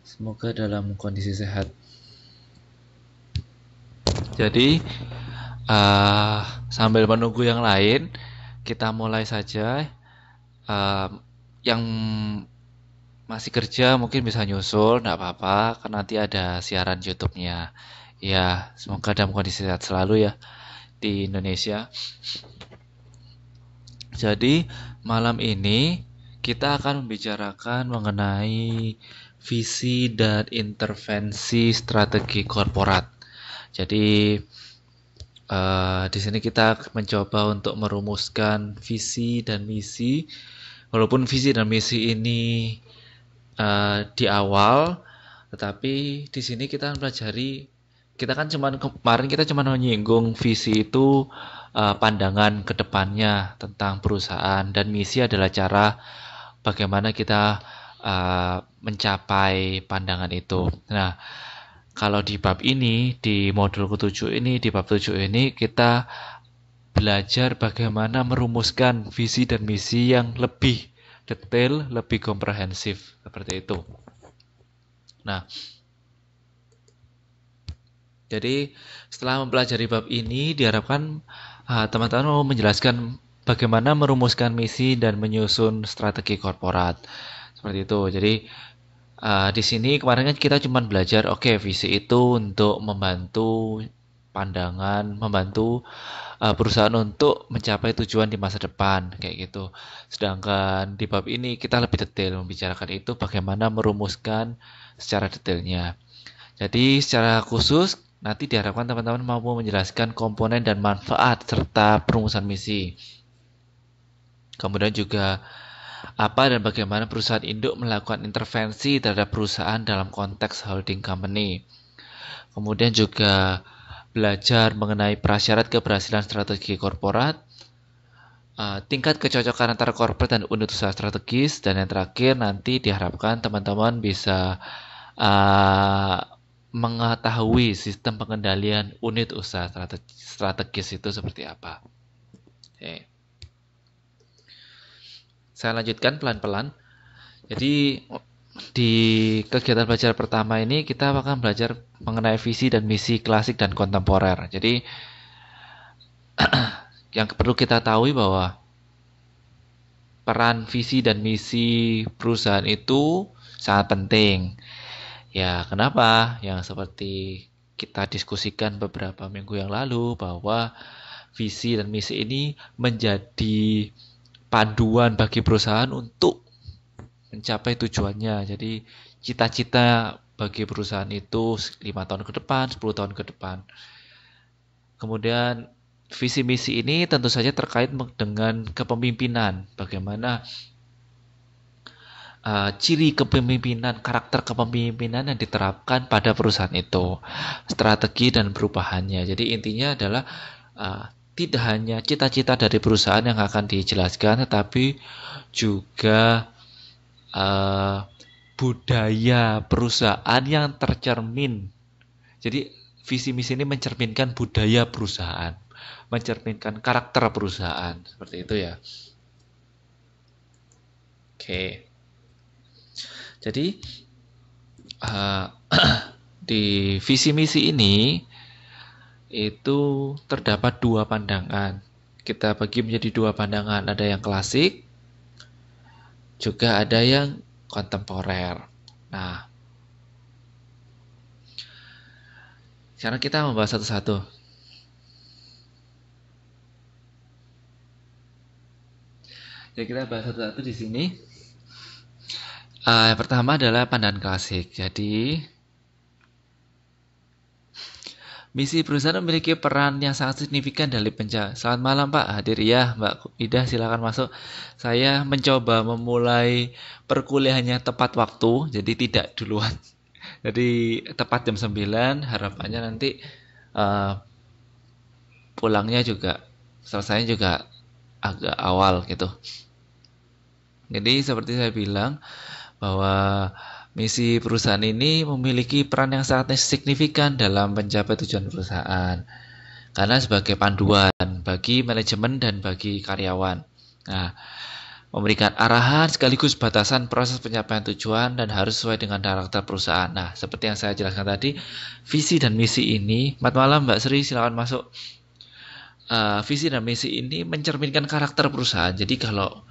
Semoga dalam kondisi sehat. Jadi sambil menunggu yang lain, kita mulai saja. Yang masih kerja mungkin bisa nyusul, nggak apa-apa, kan nanti ada siaran YouTube-nya. Ya, semoga dalam kondisi sehat selalu ya di Indonesia. Jadi, malam ini kita akan membicarakan mengenai visi dan intervensi strategi korporat. Jadi, di sini kita mencoba untuk merumuskan visi dan misi. Walaupun visi dan misi ini di awal, tetapi di sini kita pelajari, kita kan kemarin kita cuma menyinggung visi itu pandangan ke depannya tentang perusahaan, dan misi adalah cara bagaimana kita mencapai pandangan itu. Nah, kalau di bab ini, di modul ke-7 ini, di bab 7 ini kita belajar bagaimana merumuskan visi dan misi yang lebih detail, lebih komprehensif, seperti itu. Nah, jadi setelah mempelajari bab ini, diharapkan teman-teman mau menjelaskan bagaimana merumuskan misi dan menyusun strategi korporat. Seperti itu. Jadi di sini kemarin kan kita cuma belajar, oke, visi itu untuk membantu pandangan, membantu perusahaan untuk mencapai tujuan di masa depan, kayak gitu. Sedangkan di bab ini kita lebih detail membicarakan itu bagaimana merumuskan secara detailnya. Jadi secara khusus nanti diharapkan teman-teman mampu menjelaskan komponen dan manfaat serta perumusan misi. Kemudian juga apa dan bagaimana perusahaan induk melakukan intervensi terhadap perusahaan dalam konteks holding company. Kemudian juga belajar mengenai prasyarat keberhasilan strategi korporat, tingkat kecocokan antara korporat dan unit usaha strategis, dan yang terakhir nanti diharapkan teman-teman bisa mengetahui sistem pengendalian unit usaha strategis itu seperti apa. Oke. Saya lanjutkan pelan-pelan. Jadi di kegiatan belajar pertama ini kita akan belajar mengenai visi dan misi klasik dan kontemporer. Jadi yang perlu kita tahu bahwa peran visi dan misi perusahaan itu sangat penting. Ya, kenapa? Yang seperti kita diskusikan beberapa minggu yang lalu, bahwa visi dan misi ini menjadi panduan bagi perusahaan untuk mencapai tujuannya. Jadi cita-cita bagi perusahaan itu 5 tahun ke depan, 10 tahun ke depan. Kemudian visi misi ini tentu saja terkait dengan kepemimpinan. Bagaimana ciri kepemimpinan, karakter kepemimpinan yang diterapkan pada perusahaan itu, strategi dan perubahannya. Jadi intinya adalah tidak hanya cita-cita dari perusahaan yang akan dijelaskan, tetapi juga budaya perusahaan yang tercermin. Jadi visi misi ini mencerminkan budaya perusahaan, mencerminkan karakter perusahaan, seperti itu ya. Oke. Jadi di visi misi ini itu terdapat dua pandangan. Kita bagi menjadi dua pandangan. Ada yang klasik, juga ada yang kontemporer. Nah, sekarang kita membahas satu-satu. Jadi kita bahas satu-satu di sini. Yang pertama adalah pandangan klasik. Jadi misi perusahaan memiliki peran yang sangat signifikan dalam pencapaian. Selamat malam Pak, hadir ya Mbak Ida, silakan masuk. Saya mencoba memulai perkuliahannya tepat waktu, jadi tidak duluan. Jadi tepat jam 9, harapannya nanti pulangnya juga, selesainya juga agak awal gitu. Jadi seperti saya bilang, bahwa misi perusahaan ini memiliki peran yang sangat signifikan dalam mencapai tujuan perusahaan, karena sebagai panduan bagi manajemen dan bagi karyawan. Nah, memberikan arahan sekaligus batasan proses pencapaian tujuan dan harus sesuai dengan karakter perusahaan. Nah, seperti yang saya jelaskan tadi, visi dan misi ini, selamat malam Mbak Sri, silakan masuk. Visi dan misi ini mencerminkan karakter perusahaan. Jadi kalau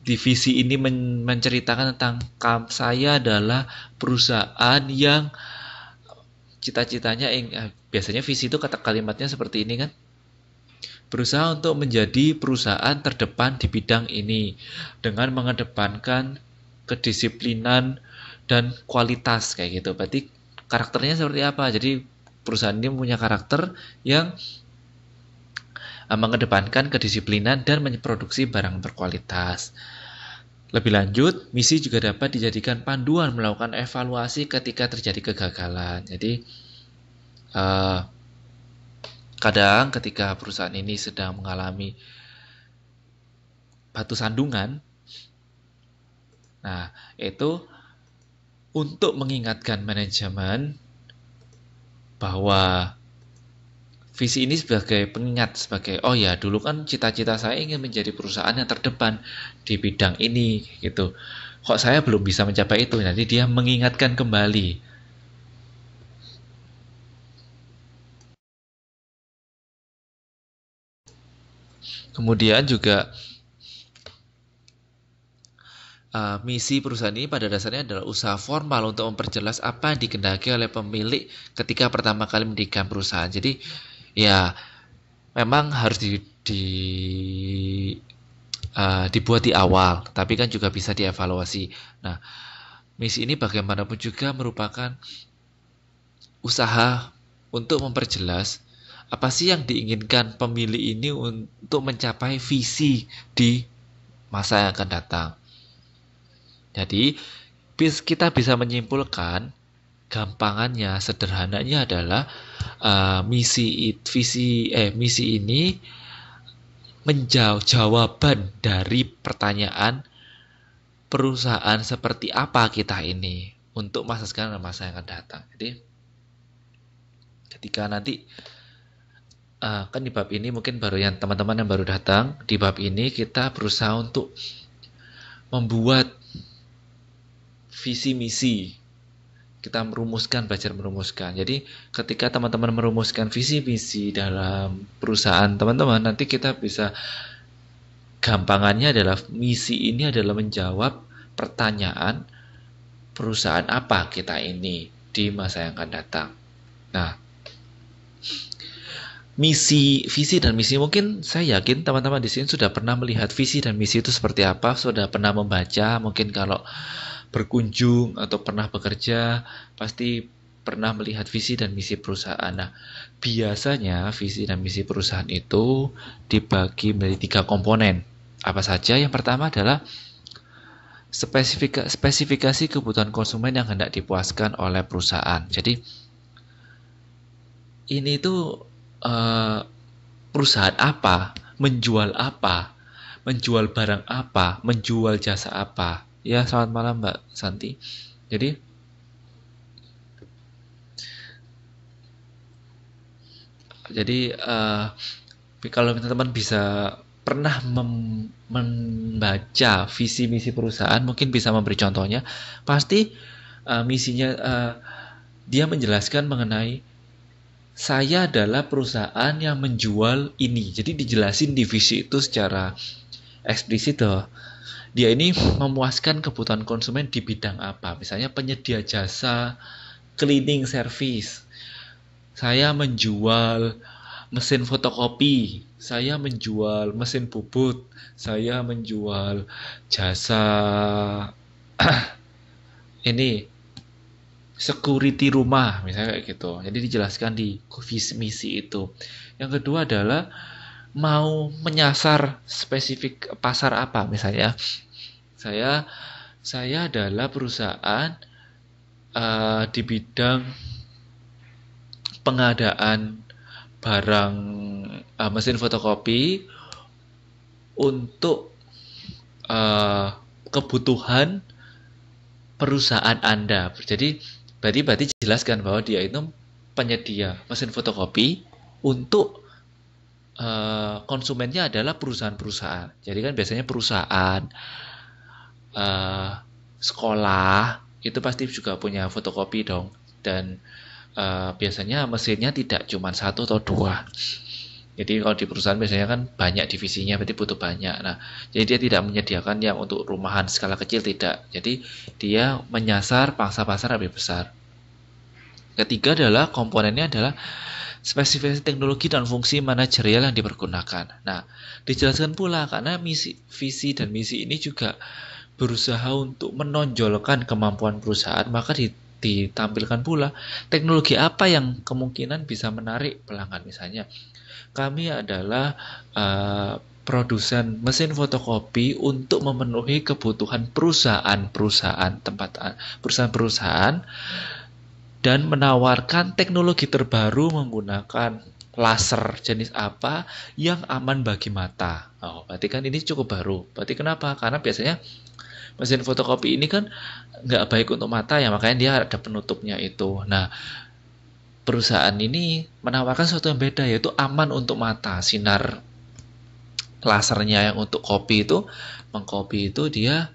di visi ini menceritakan tentang saya adalah perusahaan yang cita-citanya, biasanya visi itu kata kalimatnya seperti ini kan, berusaha untuk menjadi perusahaan terdepan di bidang ini dengan mengedepankan kedisiplinan dan kualitas kayak gitu. Berarti karakternya seperti apa? Jadi perusahaan ini punya karakter yang mengedepankan kedisiplinan dan memproduksi barang berkualitas. Lebih lanjut, misi juga dapat dijadikan panduan melakukan evaluasi ketika terjadi kegagalan. Jadi kadang ketika perusahaan ini sedang mengalami batu sandungan, nah itu untuk mengingatkan manajemen bahwa visi ini sebagai pengingat, sebagai oh ya dulu kan cita-cita saya ingin menjadi perusahaan yang terdepan di bidang ini gitu. Kok saya belum bisa mencapai itu? Nanti dia mengingatkan kembali. Kemudian juga misi perusahaan ini pada dasarnya adalah usaha formal untuk memperjelas apa yang dikehendaki oleh pemilik ketika pertama kali mendirikan perusahaan. Jadi ya memang harus dibuat di awal, tapi kan juga bisa dievaluasi. Nah, misi ini bagaimanapun juga merupakan usaha untuk memperjelas apa sih yang diinginkan pemilih ini untuk mencapai visi di masa yang akan datang. Jadi kita bisa menyimpulkan gampangannya, sederhananya adalah misi ini menjawab jawaban dari pertanyaan perusahaan seperti apa kita ini untuk masa sekarang dan masa yang akan datang. Jadi ketika nanti kan di bab ini mungkin baru yang teman-teman yang baru datang, di bab ini kita berusaha untuk membuat visi misi, kita belajar merumuskan. Jadi ketika teman-teman merumuskan visi misi dalam perusahaan teman-teman, nanti kita bisa, gampangannya adalah misi ini adalah menjawab pertanyaan perusahaan apa kita ini di masa yang akan datang. Nah, visi dan misi, mungkin saya yakin teman-teman di sini sudah pernah melihat visi dan misi itu seperti apa, sudah pernah membaca, mungkin kalau berkunjung atau pernah bekerja pasti pernah melihat visi dan misi perusahaan. Nah, biasanya visi dan misi perusahaan itu dibagi menjadi 3 komponen. Apa saja? Yang pertama adalah spesifikasi kebutuhan konsumen yang hendak dipuaskan oleh perusahaan. Jadi ini tuh perusahaan apa, menjual barang apa, menjual jasa apa. Ya, selamat malam Mbak Santi. Jadi kalau teman-teman bisa pernah membaca visi misi perusahaan, mungkin bisa memberi contohnya. Pasti misinya dia menjelaskan mengenai saya adalah perusahaan yang menjual ini. Jadi dijelasin divisi itu secara eksplisit loh. Dia ini memuaskan kebutuhan konsumen di bidang apa. Misalnya penyedia jasa cleaning service. Saya menjual mesin fotokopi. Saya menjual mesin bubut. Saya menjual jasa ini security rumah, misalnya kayak gitu. Jadi dijelaskan di visi misi itu. Yang kedua adalah mau menyasar spesifik pasar apa, misalnya saya adalah perusahaan di bidang pengadaan barang mesin fotokopi untuk kebutuhan perusahaan Anda. Jadi berarti jelaskan bahwa dia itu penyedia mesin fotokopi untuk konsumennya adalah perusahaan-perusahaan. Jadi kan biasanya perusahaan, eh, sekolah itu pasti juga punya fotokopi dong. Dan biasanya mesinnya tidak cuma satu atau dua. Jadi kalau di perusahaan biasanya kan banyak divisinya, berarti butuh banyak. Nah, jadi dia tidak menyediakan yang untuk rumahan skala kecil, tidak. Jadi dia menyasar pangsa pasar lebih besar. Ketiga adalah komponennya adalah spesifikasi teknologi dan fungsi manajerial yang dipergunakan. Nah, dijelaskan pula karena visi dan misi ini juga berusaha untuk menonjolkan kemampuan perusahaan, maka ditampilkan pula teknologi apa yang kemungkinan bisa menarik pelanggan. Misalnya, kami adalah produsen mesin fotokopi untuk memenuhi kebutuhan perusahaan-perusahaan dan menawarkan teknologi terbaru menggunakan laser jenis apa yang aman bagi mata. Oh, berarti kan ini cukup baru. Berarti kenapa? Karena biasanya mesin fotokopi ini kan nggak baik untuk mata ya, makanya dia ada penutupnya itu. Nah, perusahaan ini menawarkan sesuatu yang beda, yaitu aman untuk mata. Sinar lasernya yang untuk kopi itu, mengkopi itu dia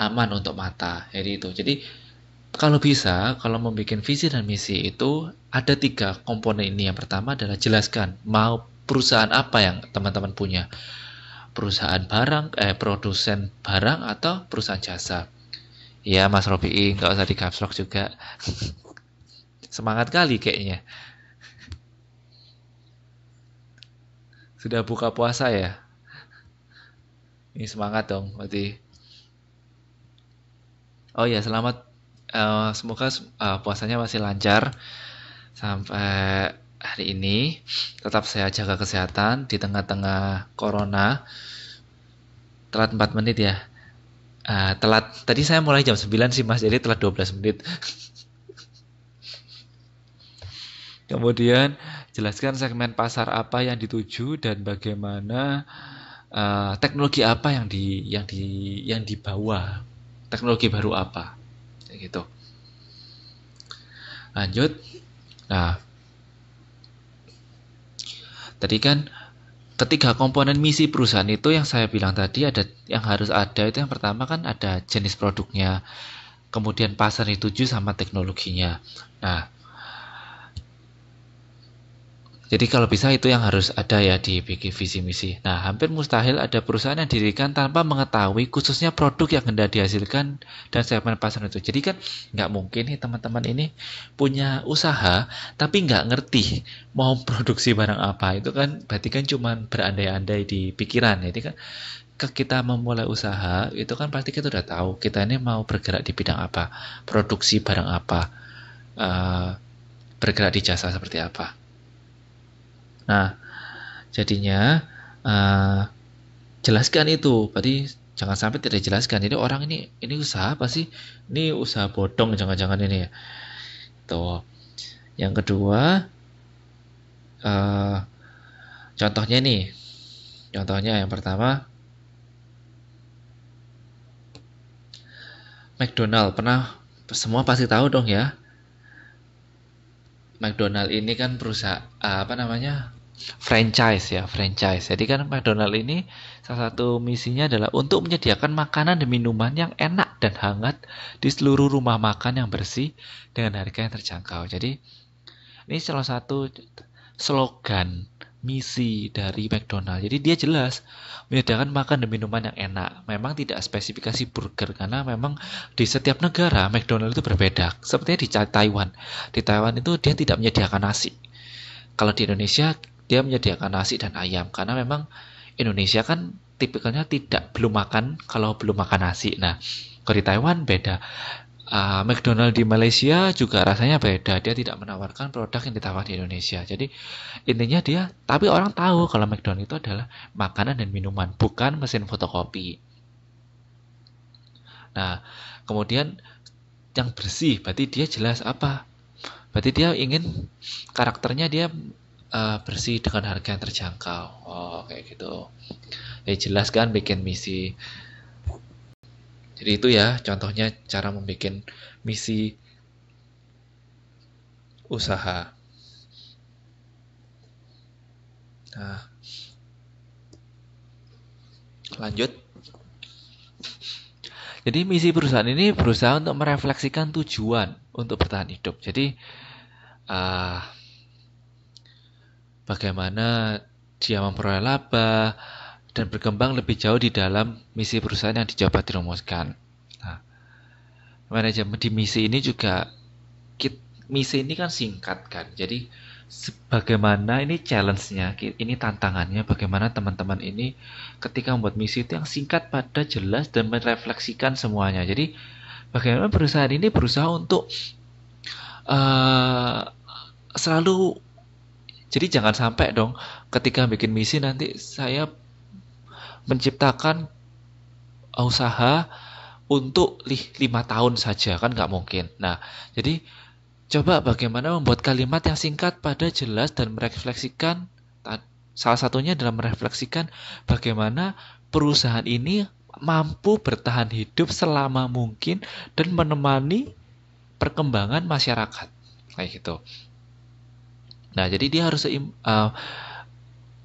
aman untuk mata. Jadi itu. Jadi kalau bisa, kalau membuat visi dan misi itu ada 3 komponen ini. Yang pertama adalah jelaskan mau perusahaan apa yang teman-teman punya. Perusahaan barang, produsen barang atau perusahaan jasa. Ya Mas Robi, nggak usah di caps lock juga. Semangat kali kayaknya. Sudah buka puasa ya? Ini semangat dong berarti. Oh ya, selamat. Semoga puasanya masih lancar sampai hari ini. Tetap saya jaga kesehatan di tengah-tengah corona. Telat 4 menit ya. Telat. Tadi saya mulai jam 9 sih Mas, jadi telat 12 menit. Kemudian jelaskan segmen pasar apa yang dituju dan bagaimana teknologi apa yang dibawa. Teknologi baru apa. Kayak gitu. Lanjut. Nah, tadi kan ketiga komponen misi perusahaan itu yang saya bilang tadi, ada yang harus ada itu, yang pertama kan ada jenis produknya, kemudian pasar dituju sama teknologinya. Nah, jadi kalau bisa itu yang harus ada ya di bikin visi misi. Nah, hampir mustahil ada perusahaan yang didirikan tanpa mengetahui khususnya produk yang hendak dihasilkan dan segmen pasar itu. Jadi kan nggak mungkin nih teman-teman ini punya usaha tapi nggak ngerti mau produksi barang apa. Itu kan berarti kan cuman berandai-andai di pikiran. Jadi kan kita memulai usaha itu kan pasti kita udah tahu kita ini mau bergerak di bidang apa, produksi barang apa, eh, bergerak di jasa seperti apa. Nah, jadinya uh, jelaskan itu. Berarti jangan sampai tidak dijelaskan. Jadi orang ini usaha apa sih? Ini usaha bodong jangan-jangan ini ya. Tuh. Yang kedua, uh, contohnya nih. Contohnya yang pertama, McDonald. Semua pasti tahu dong ya. McDonald ini kan perusahaan apa namanya, franchise ya, franchise. Jadi kan McDonald ini salah satu misinya adalah untuk menyediakan makanan dan minuman yang enak dan hangat di seluruh rumah makan yang bersih dengan harga yang terjangkau. Jadi ini salah satu slogan misi dari McDonald. Jadi dia jelas menyediakan makan dan minuman yang enak. Memang tidak spesifikasi burger karena memang di setiap negara McDonald itu berbeda. Sepertinya di Taiwan. Di Taiwan itu dia tidak menyediakan nasi. Kalau di Indonesia dia menyediakan nasi dan ayam karena memang Indonesia kan tipikalnya belum makan kalau belum makan nasi. Nah, kalau di Taiwan beda. McDonald di Malaysia juga rasanya beda. Dia tidak menawarkan produk yang ditawar di Indonesia. Jadi intinya tapi orang tahu kalau McDonald itu adalah makanan dan minuman, bukan mesin fotokopi. Nah, kemudian yang bersih, berarti dia jelas apa? Berarti dia ingin karakternya dia bersih dengan harga yang terjangkau. Oh, kayak gitu. Ya jelas kan bikin misi. Jadi itu ya contohnya cara membuat misi usaha. Nah, Lanjut. Jadi misi perusahaan ini berusaha untuk merefleksikan tujuan untuk bertahan hidup. Jadi bagaimana dia memperoleh laba dan berkembang lebih jauh di dalam misi perusahaan yang dicoba dirumuskan. Nah, manajemen di misi ini juga, misi ini kan singkat kan. Jadi bagaimana ini challenge-nya, ini tantangannya, bagaimana teman-teman ini ketika membuat misi itu yang singkat, padat, jelas, dan merefleksikan semuanya. Jadi bagaimana perusahaan ini berusaha untuk selalu, jadi jangan sampai dong ketika bikin misi nanti saya menciptakan usaha untuk 5 tahun saja, kan nggak mungkin. Nah, jadi coba bagaimana membuat kalimat yang singkat, padat, jelas, dan merefleksikan. Salah satunya dalam merefleksikan bagaimana perusahaan ini mampu bertahan hidup selama mungkin dan menemani perkembangan masyarakat, kayak gitu. Nah, jadi dia harus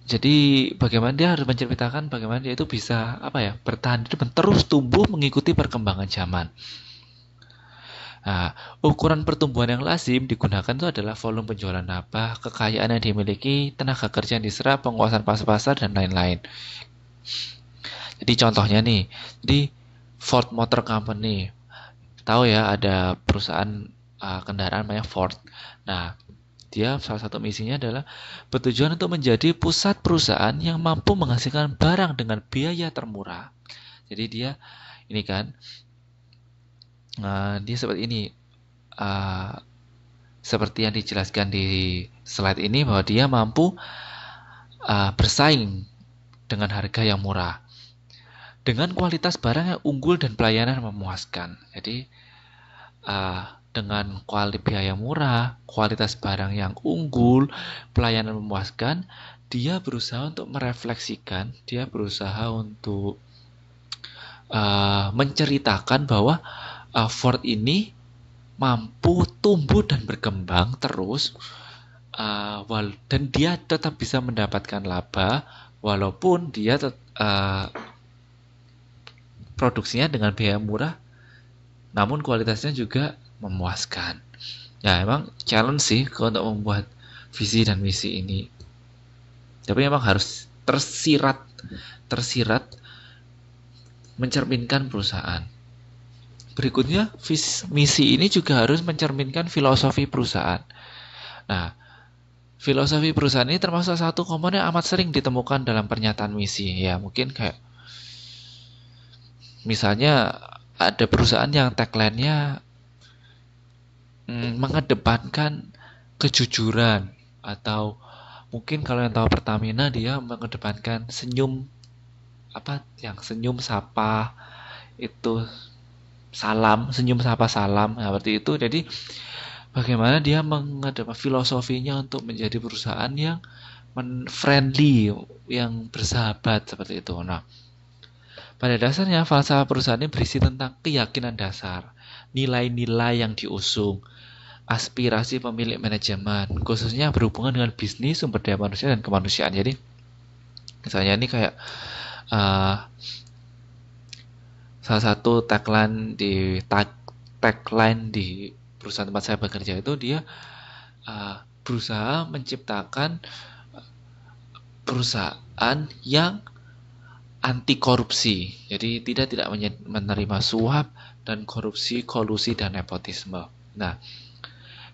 jadi bagaimana dia harus menceritakan bagaimana dia itu bisa bertahan hidup dan terus tumbuh mengikuti perkembangan zaman. Nah, ukuran pertumbuhan yang lazim digunakan itu adalah volume penjualan laba, kekayaan yang dimiliki, tenaga kerja yang diserap, penguasaan pasar dan lain-lain. Jadi contohnya nih, di Ford Motor Company, tahu ya ada perusahaan kendaraan namanya Ford. Nah, dia salah satu misinya adalah bertujuan untuk menjadi pusat perusahaan yang mampu menghasilkan barang dengan biaya termurah. Jadi dia ini kan, dia seperti ini, seperti yang dijelaskan di slide ini, bahwa dia mampu bersaing dengan harga yang murah, dengan kualitas barang yang unggul dan pelayanan memuaskan. Jadi dengan biaya murah, kualitas barang yang unggul, pelayanan memuaskan, dia berusaha untuk merefleksikan, dia berusaha untuk menceritakan bahwa Ford ini mampu tumbuh dan berkembang terus, dan dia tetap bisa mendapatkan laba walaupun dia produksinya dengan biaya murah, namun kualitasnya juga memuaskan. Ya, emang challenge sih untuk membuat visi dan misi ini. Tapi memang harus tersirat mencerminkan perusahaan. Berikutnya, misi ini juga harus mencerminkan filosofi perusahaan. Nah, filosofi perusahaan ini termasuk satu komponen yang amat sering ditemukan dalam pernyataan misi. Ya, mungkin kayak misalnya ada perusahaan yang tagline-nya mengedepankan kejujuran, atau mungkin kalau yang tahu Pertamina, dia mengedepankan senyum sapa itu salam, senyum sapa salam, seperti itu. Jadi bagaimana dia mengedepankan filosofinya untuk menjadi perusahaan yang friendly, yang bersahabat, seperti itu. Nah, pada dasarnya falsafah perusahaan ini berisi tentang keyakinan dasar, nilai-nilai yang diusung, aspirasi pemilik manajemen, khususnya berhubungan dengan bisnis, sumber daya manusia, dan kemanusiaan. Jadi misalnya ini kayak salah satu tagline di perusahaan tempat saya bekerja itu, dia berusaha menciptakan perusahaan yang anti korupsi. Jadi tidak menerima suap dan korupsi, kolusi, dan nepotisme. Nah,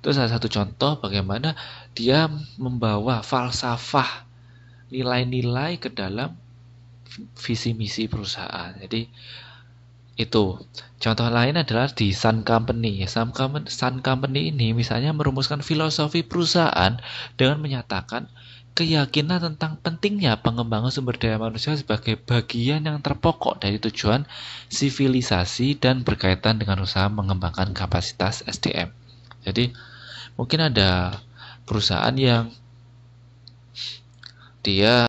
itu salah satu contoh bagaimana dia membawa falsafah, nilai-nilai ke dalam visi misi perusahaan. Jadi itu. Contoh lain adalah di Sun Company. Sun Company ini misalnya merumuskan filosofi perusahaan dengan menyatakan keyakinan tentang pentingnya pengembangan sumber daya manusia sebagai bagian yang terpokok dari tujuan sivilisasi dan berkaitan dengan usaha mengembangkan kapasitas SDM. Jadi mungkin ada perusahaan yang dia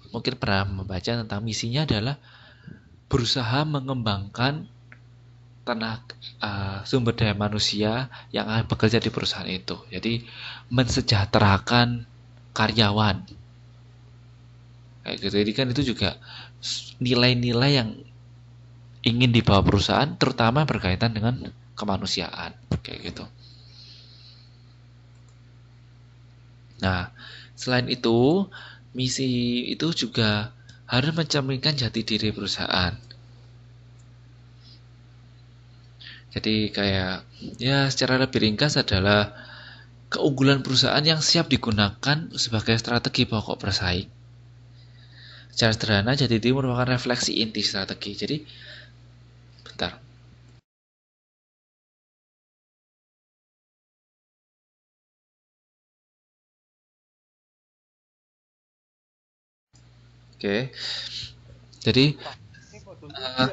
mungkin pernah membaca tentang misinya adalah berusaha mengembangkan sumber daya manusia yang bekerja di perusahaan itu. Jadi mensejahterakan karyawan, kayak gitu. Jadi kan itu juga nilai-nilai yang ingin dibawa perusahaan, terutama berkaitan dengan kemanusiaan, kayak gitu. Nah, selain itu, misi itu juga harus mencerminkan jati diri perusahaan. Jadi kayak ya secara lebih ringkas adalah keunggulan perusahaan yang siap digunakan sebagai strategi pokok bersaing. Secara sederhana, jati diri merupakan refleksi inti strategi. Jadi, bentar. Oke. Jadi, uh,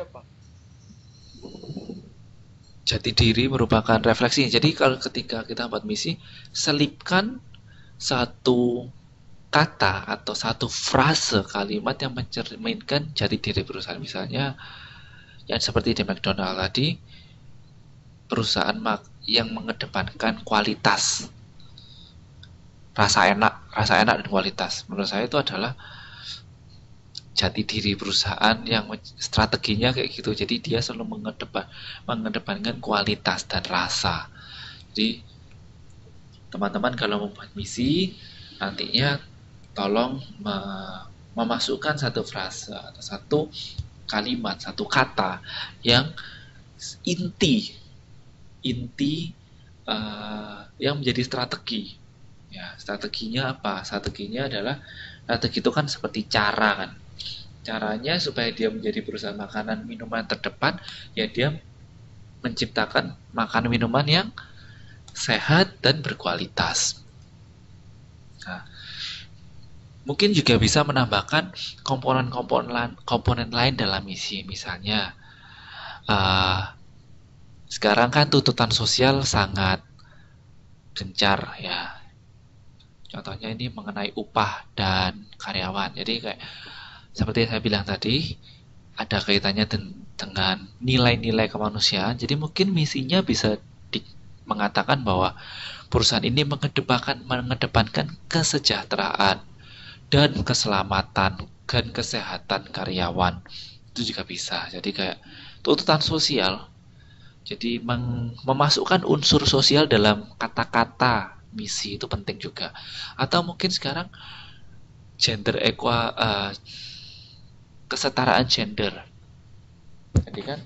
jati diri merupakan refleksi. Jadi, kalau ketika kita buat misi, selipkan satu kata atau satu frase kalimat yang mencerminkan jati diri perusahaan. Misalnya, yang seperti di McDonald tadi, perusahaan yang mengedepankan kualitas, rasa enak dan kualitas. Menurut saya itu adalah jati diri perusahaan yang strateginya kayak gitu. Jadi dia selalu mengedepankan kualitas dan rasa. Jadi teman-teman kalau membuat misi, nantinya tolong memasukkan satu frase atau satu kalimat, satu kata yang inti yang menjadi strategi. Ya, strateginya apa? Strateginya adalah strategi itu kan seperti cara kan. Caranya supaya dia menjadi perusahaan makanan minuman terdepan, ya dia menciptakan makanan minuman yang sehat dan berkualitas. Nah, mungkin juga bisa menambahkan komponen lain dalam misi. Misalnya, uh, sekarang kan tuntutan sosial sangat gencar ya. Contohnya ini mengenai upah dan karyawan. Jadi kayak seperti yang saya bilang tadi, ada kaitannya dengan nilai-nilai kemanusiaan. Jadi mungkin misinya bisa mengatakan bahwa perusahaan ini mengedepankan kesejahteraan dan keselamatan dan kesehatan karyawan. Itu juga bisa. Jadi kayak tuntutan sosial. Jadi memasukkan unsur sosial dalam kata-kata misi itu penting juga. Atau mungkin sekarang kesetaraan gender. Jadi kan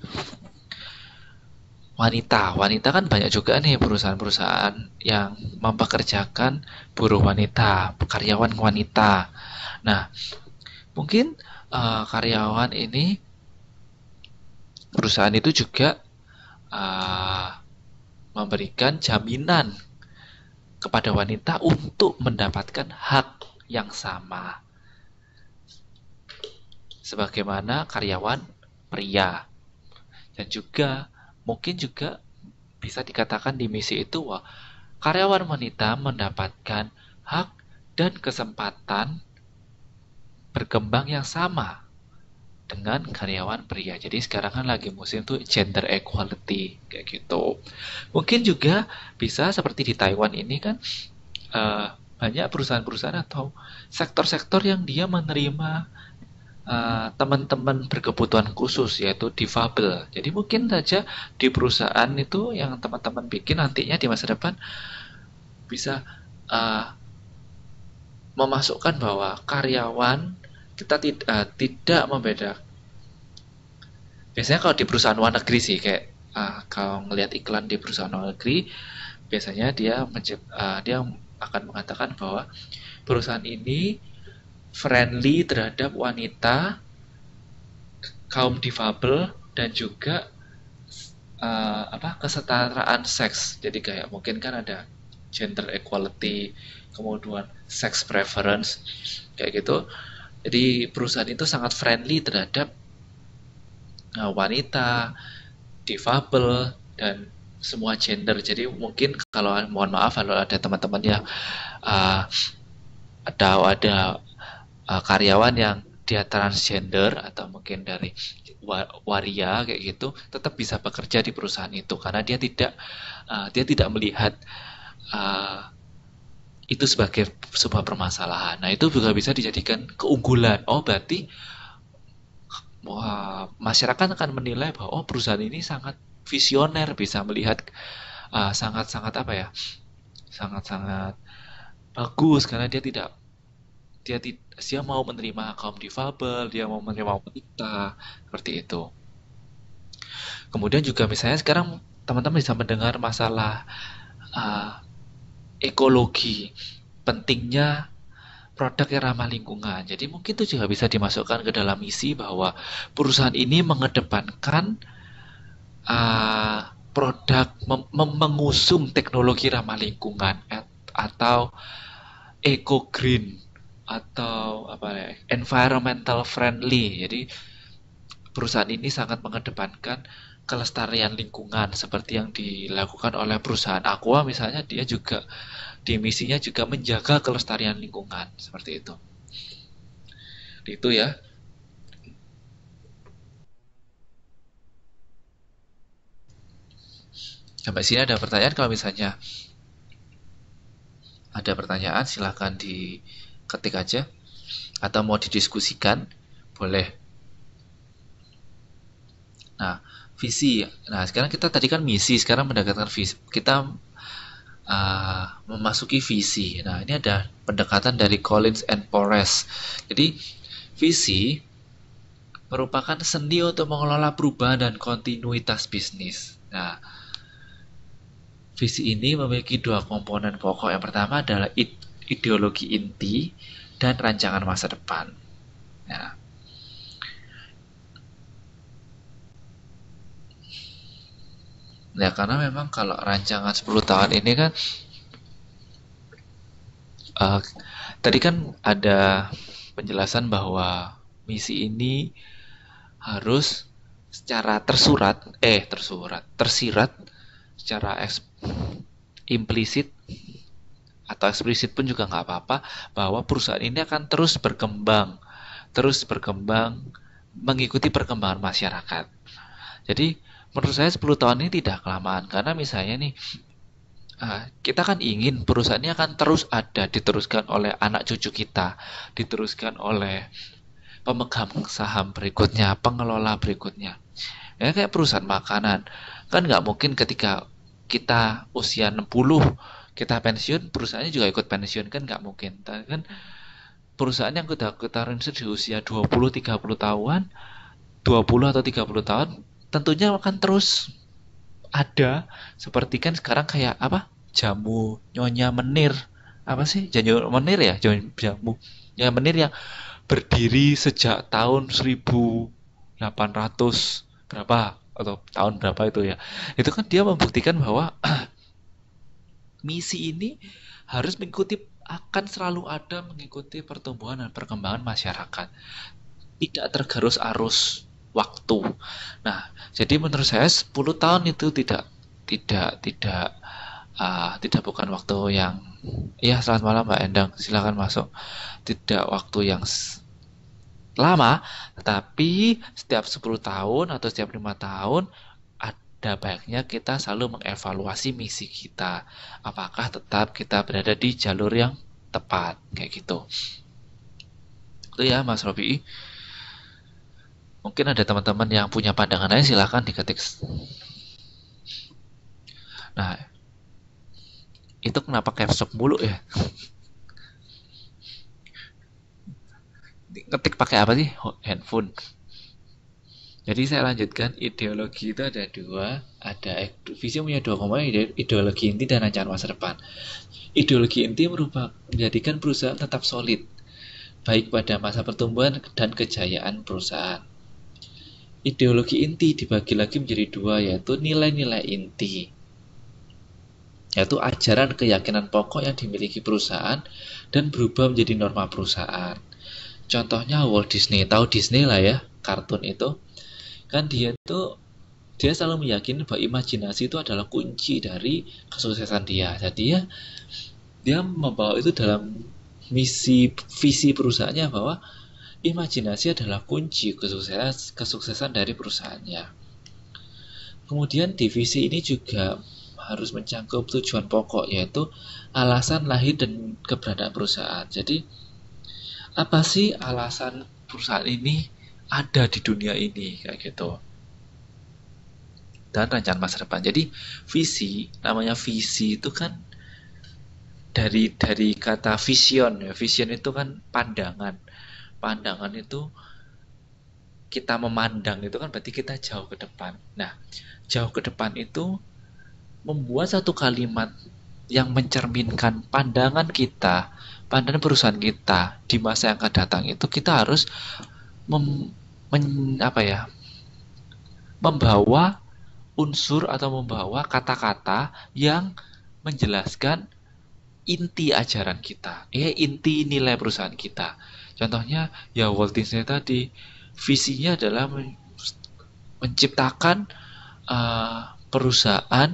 wanita kan banyak juga nih perusahaan-perusahaan yang mempekerjakan buruh wanita, karyawan wanita. Nah, mungkin karyawan ini perusahaan itu juga memberikan jaminan kepada wanita untuk mendapatkan hak yang sama sebagaimana karyawan pria. Dan juga mungkin juga bisa dikatakan di misi itu bahwa karyawan wanita mendapatkan hak dan kesempatan berkembang yang sama dengan karyawan pria. Jadi sekarang kan lagi musim tuh gender equality kayak gitu. Mungkin juga bisa seperti di Taiwan ini kan banyak perusahaan-perusahaan atau sektor-sektor yang dia menerima teman-teman berkebutuhan khusus yaitu difabel. Jadi mungkin saja di perusahaan itu yang teman-teman bikin nantinya di masa depan bisa memasukkan bahwa karyawan kita tidak membedakan. Biasanya kalau di perusahaan luar negeri sih kayak kalau ngelihat iklan di perusahaan luar negeri biasanya dia akan mengatakan bahwa perusahaan ini friendly terhadap wanita, kaum difabel dan juga kesetaraan seks. Jadi kayak mungkin kan ada gender equality, kemudian sex preference kayak gitu. Jadi perusahaan itu sangat friendly terhadap wanita, difabel dan semua gender. Jadi mungkin kalau mohon maaf kalau ada teman-teman yang ada karyawan yang dia transgender atau mungkin dari waria kayak gitu tetap bisa bekerja di perusahaan itu karena dia tidak melihat itu sebagai sebuah permasalahan. Nah itu juga bisa dijadikan keunggulan. Oh berarti wah, masyarakat akan menilai bahwa oh perusahaan ini sangat visioner, bisa melihat sangat-sangat apa ya, sangat-sangat bagus karena dia mau menerima kaum difabel, dia mau menerima wanita seperti itu. Kemudian juga misalnya sekarang teman-teman bisa mendengar masalah uh, ekologi, pentingnya produk yang ramah lingkungan. Jadi mungkin itu juga bisa dimasukkan ke dalam misi bahwa perusahaan ini mengedepankan uh, produk mengusung teknologi ramah lingkungan atau eco green atau apa ya, environmental friendly. Jadi perusahaan ini sangat mengedepankan kelestarian lingkungan seperti yang dilakukan oleh perusahaan Aqua misalnya, dia juga di misinya juga menjaga kelestarian lingkungan seperti itu. Itu ya. Sampai sini ada pertanyaan, kalau misalnya ada pertanyaan silahkan diketik aja atau mau didiskusikan boleh. Nah, visi. Nah, sekarang kita tadi kan misi, sekarang mendekatkan visi. Kita memasuki visi. Nah, ini ada pendekatan dari Collins and Forrest. Jadi, visi merupakan seni untuk mengelola perubahan dan kontinuitas bisnis. Nah, visi ini memiliki dua komponen pokok. Yang pertama adalah ideologi inti dan rancangan masa depan. Nah, ya karena memang kalau rancangan 10 tahun ini kan uh, tadi kan ada penjelasan bahwa misi ini harus secara tersirat secara implisit atau eksplisit pun juga nggak apa-apa, bahwa perusahaan ini akan terus berkembang mengikuti perkembangan masyarakat. Jadi menurut saya 10 tahun ini tidak kelamaan, karena misalnya nih kita kan ingin perusahaan ini akan terus ada, diteruskan oleh anak cucu kita, diteruskan oleh pemegang saham berikutnya, pengelola berikutnya. Ya kayak perusahaan makanan, kan nggak mungkin ketika kita usia 60 kita pensiun, perusahaannya juga ikut pensiun, kan nggak mungkin. Tapi kan perusahaan yang kita rintis di usia 20-30 tahun, 20 atau 30 tahun, tentunya akan terus ada. Seperti kan sekarang kayak apa? Jamu Nyonya Menir. Apa sih? Jamu Menir ya? Jamu Nyonya Menir yang berdiri sejak tahun 1800 berapa atau tahun berapa itu ya. Itu kan dia membuktikan bahwa misi ini harus mengikuti, akan selalu ada mengikuti pertumbuhan dan perkembangan masyarakat, tidak tergerus arus waktu. Nah, jadi menurut saya 10 tahun itu tidak bukan waktu yang, ya selamat malam Mbak Endang, silakan masuk. Tidak waktu yang lama, tetapi setiap 10 tahun atau setiap 5 tahun ada baiknya kita selalu mengevaluasi misi kita. Apakah tetap kita berada di jalur yang tepat, kayak gitu. Itu ya Mas Robi. Mungkin ada teman-teman yang punya pandangan lain, silahkan diketik. Nah, itu kenapa caps lock mulu ya? Ngetik pakai apa sih? Handphone. Jadi saya lanjutkan, ideologi itu ada dua, ada visi punya dua komponen, ideologi inti dan rancangan masa depan. Ideologi inti merupakan menjadikan perusahaan tetap solid, baik pada masa pertumbuhan dan kejayaan perusahaan. Ideologi inti dibagi lagi menjadi dua, yaitu nilai-nilai inti, yaitu ajaran keyakinan pokok yang dimiliki perusahaan dan berubah menjadi norma perusahaan. Contohnya Walt Disney, tahu Disney lah ya, kartun itu. Kan dia selalu meyakini bahwa imajinasi itu adalah kunci dari kesuksesan dia. Jadi ya, dia membawa itu dalam visi perusahaannya, bahwa imajinasi adalah kunci kesuksesan dari perusahaannya. Kemudian divisi ini juga harus mencakup tujuan pokok, yaitu alasan lahir dan keberadaan perusahaan. Jadi apa sih alasan perusahaan ini ada di dunia ini kayak gitu, dan rencana masa depan. Jadi visi, namanya visi itu kan dari kata vision ya. Vision itu kan pandangan. Pandangan itu kita memandang itu kan berarti kita jauh ke depan. Nah, jauh ke depan itu membuat satu kalimat yang mencerminkan pandangan kita, pandangan perusahaan kita di masa yang akan datang itu kita harus mem, apa ya, membawa unsur atau membawa kata-kata yang menjelaskan inti ajaran kita, inti nilai perusahaan kita. Contohnya ya Walt Disney tadi, visinya adalah menciptakan perusahaan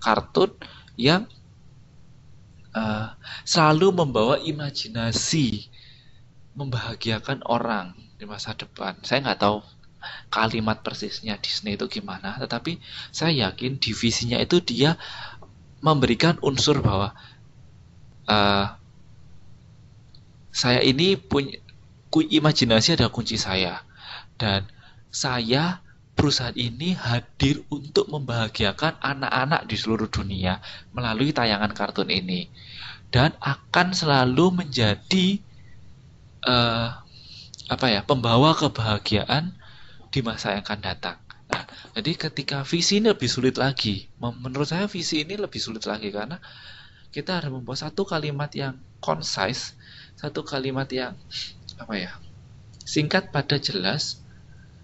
kartun yang selalu membawa imajinasi membahagiakan orang di masa depan. Saya nggak tahu kalimat persisnya Disney itu gimana, tetapi saya yakin di visinya itu dia memberikan unsur bahwa saya ini punya imajinasi adalah kunci saya, dan saya perusahaan ini hadir untuk membahagiakan anak-anak di seluruh dunia melalui tayangan kartun ini, dan akan selalu menjadi pembawa kebahagiaan di masa yang akan datang. Nah, jadi ketika visi ini lebih sulit lagi, menurut saya visi ini lebih sulit lagi karena kita harus membuat satu kalimat yang concise, satu kalimat yang singkat, padat, jelas.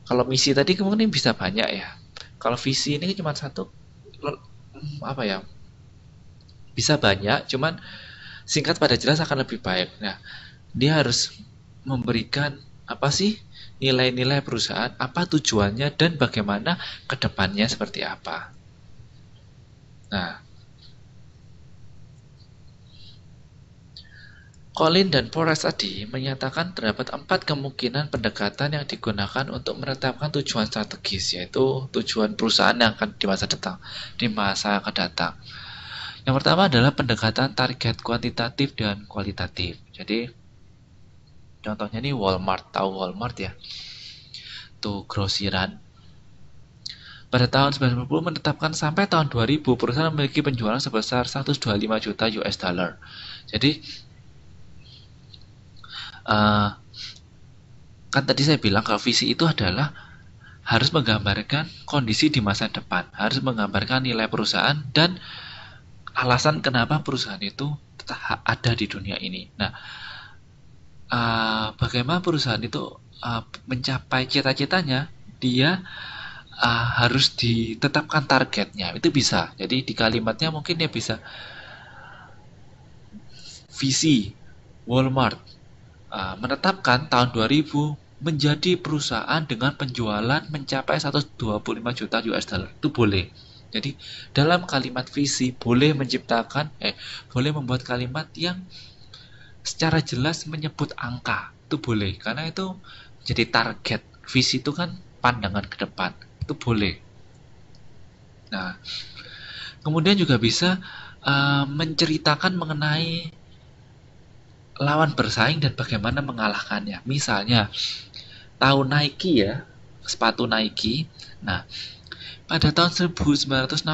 Kalau misi tadi mungkin bisa banyak ya. Kalau visi ini cuma satu, bisa banyak, cuman singkat, padat, jelas akan lebih baik. Nah, dia harus memberikan apa sih nilai-nilai perusahaan, apa tujuannya, dan bagaimana kedepannya seperti apa. Nah, Colin dan Forrest tadi menyatakan terdapat 4 kemungkinan pendekatan yang digunakan untuk menetapkan tujuan strategis, yaitu tujuan perusahaan yang akan di masa datang, Yang pertama adalah pendekatan target kuantitatif dan kualitatif. Jadi contohnya nih Walmart, tahu Walmart ya? Tuh grosiran. Pada tahun 1990 menetapkan sampai tahun 2000 perusahaan memiliki penjualan sebesar 125 juta US dollar. Jadi kan tadi saya bilang kalau visi itu adalah harus menggambarkan kondisi di masa depan, harus menggambarkan nilai perusahaan dan alasan kenapa perusahaan itu ada di dunia ini. Nah, bagaimana perusahaan itu mencapai cita-citanya, dia harus ditetapkan targetnya. Itu bisa. Jadi di kalimatnya mungkin dia bisa visi Walmart menetapkan tahun 2000 menjadi perusahaan dengan penjualan mencapai 125 juta US dollar. Itu boleh. Jadi dalam kalimat visi boleh boleh membuat kalimat yang secara jelas menyebut angka. Itu boleh, karena itu jadi target. Visi itu kan pandangan ke depan. Itu boleh. Nah, kemudian juga bisa menceritakan mengenai lawan bersaing dan bagaimana mengalahkannya. Misalnya, tahu Nike ya, sepatu Nike. Nah, pada tahun 1960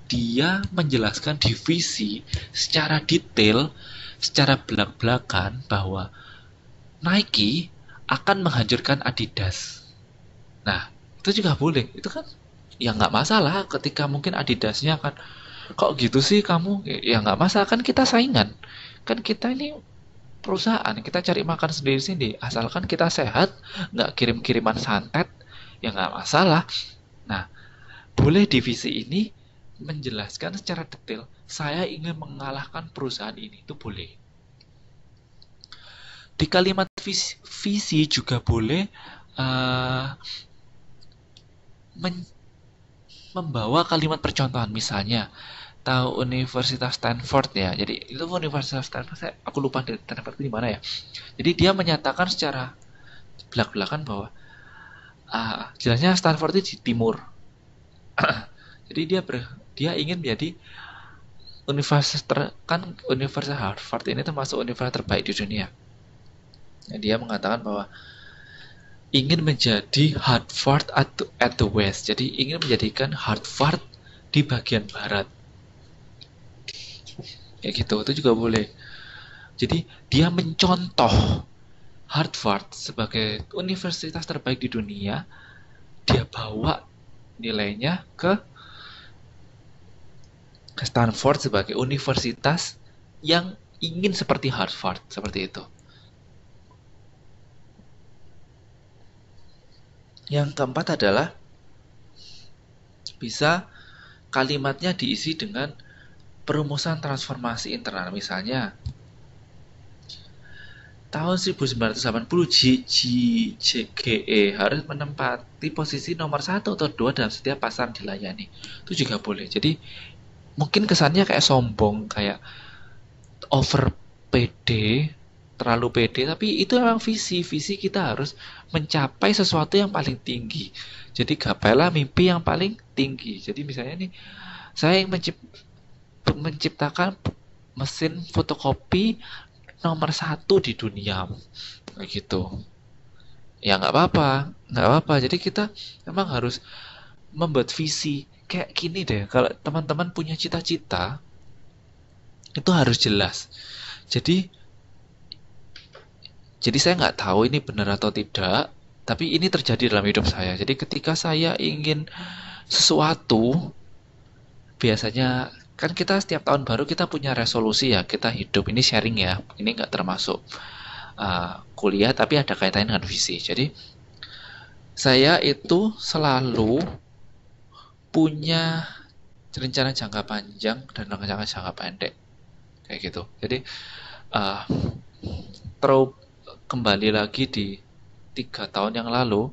dia menjelaskan divisi secara detail, secara belak-belakan bahwa Nike akan menghancurkan Adidas. Nah, itu juga boleh. Itu kan ya nggak masalah ketika mungkin Adidasnya akan kok gitu sih kamu, ya nggak masalah, kan kita saingan, kan kita ini perusahaan, kita cari makan sendiri-sendiri, asalkan kita sehat, nggak kirim-kiriman santet, ya nggak masalah. Nah, boleh divisi ini menjelaskan secara detail, saya ingin mengalahkan perusahaan ini, itu boleh. Di kalimat visi juga boleh membawa kalimat percontohan. Misalnya tahu Universitas Stanford ya, jadi itu Universitas Stanford, aku lupa di Stanford di mana ya. Jadi dia menyatakan secara belak-belakan bahwa jelasnya Stanford itu di timur. Jadi dia ingin menjadi universitas kan Universitas Harvard ini termasuk universitas terbaik di dunia. Nah, dia mengatakan bahwa ingin menjadi Harvard at the West. Jadi ingin menjadikan Harvard di bagian barat. Kayak gitu, itu juga boleh. Jadi dia mencontoh Harvard sebagai universitas terbaik di dunia, dia bawa nilainya ke Stanford sebagai universitas yang ingin seperti Harvard, seperti itu. Yang keempat adalah bisa kalimatnya diisi dengan perumusan transformasi internal. Misalnya, tahun 1980 JGE harus menempati posisi nomor 1 atau 2 dalam setiap pasar dilayani. Itu juga boleh. Jadi mungkin kesannya kayak sombong, kayak over pede, terlalu pede, tapi itu memang visi kita harus mencapai sesuatu yang paling tinggi. Jadi gapailah mimpi yang paling tinggi. Jadi misalnya nih, saya yang menciptakan mesin fotokopi nomor 1 di dunia, kayak gitu. Ya nggak apa-apa. Jadi kita memang harus membuat visi. Kayak gini deh, kalau teman-teman punya cita-cita, itu harus jelas. Jadi saya nggak tahu ini benar atau tidak, tapi ini terjadi dalam hidup saya. Jadi ketika saya ingin sesuatu, biasanya kan kita setiap tahun baru kita punya resolusi ya, kita hidup. Ini sharing ya, ini nggak termasuk kuliah, tapi ada kaitannya dengan visi. Jadi saya itu selalu punya rencana jangka panjang dan rencana jangka pendek, kayak gitu. Jadi uh, terus kembali lagi di 3 tahun yang lalu,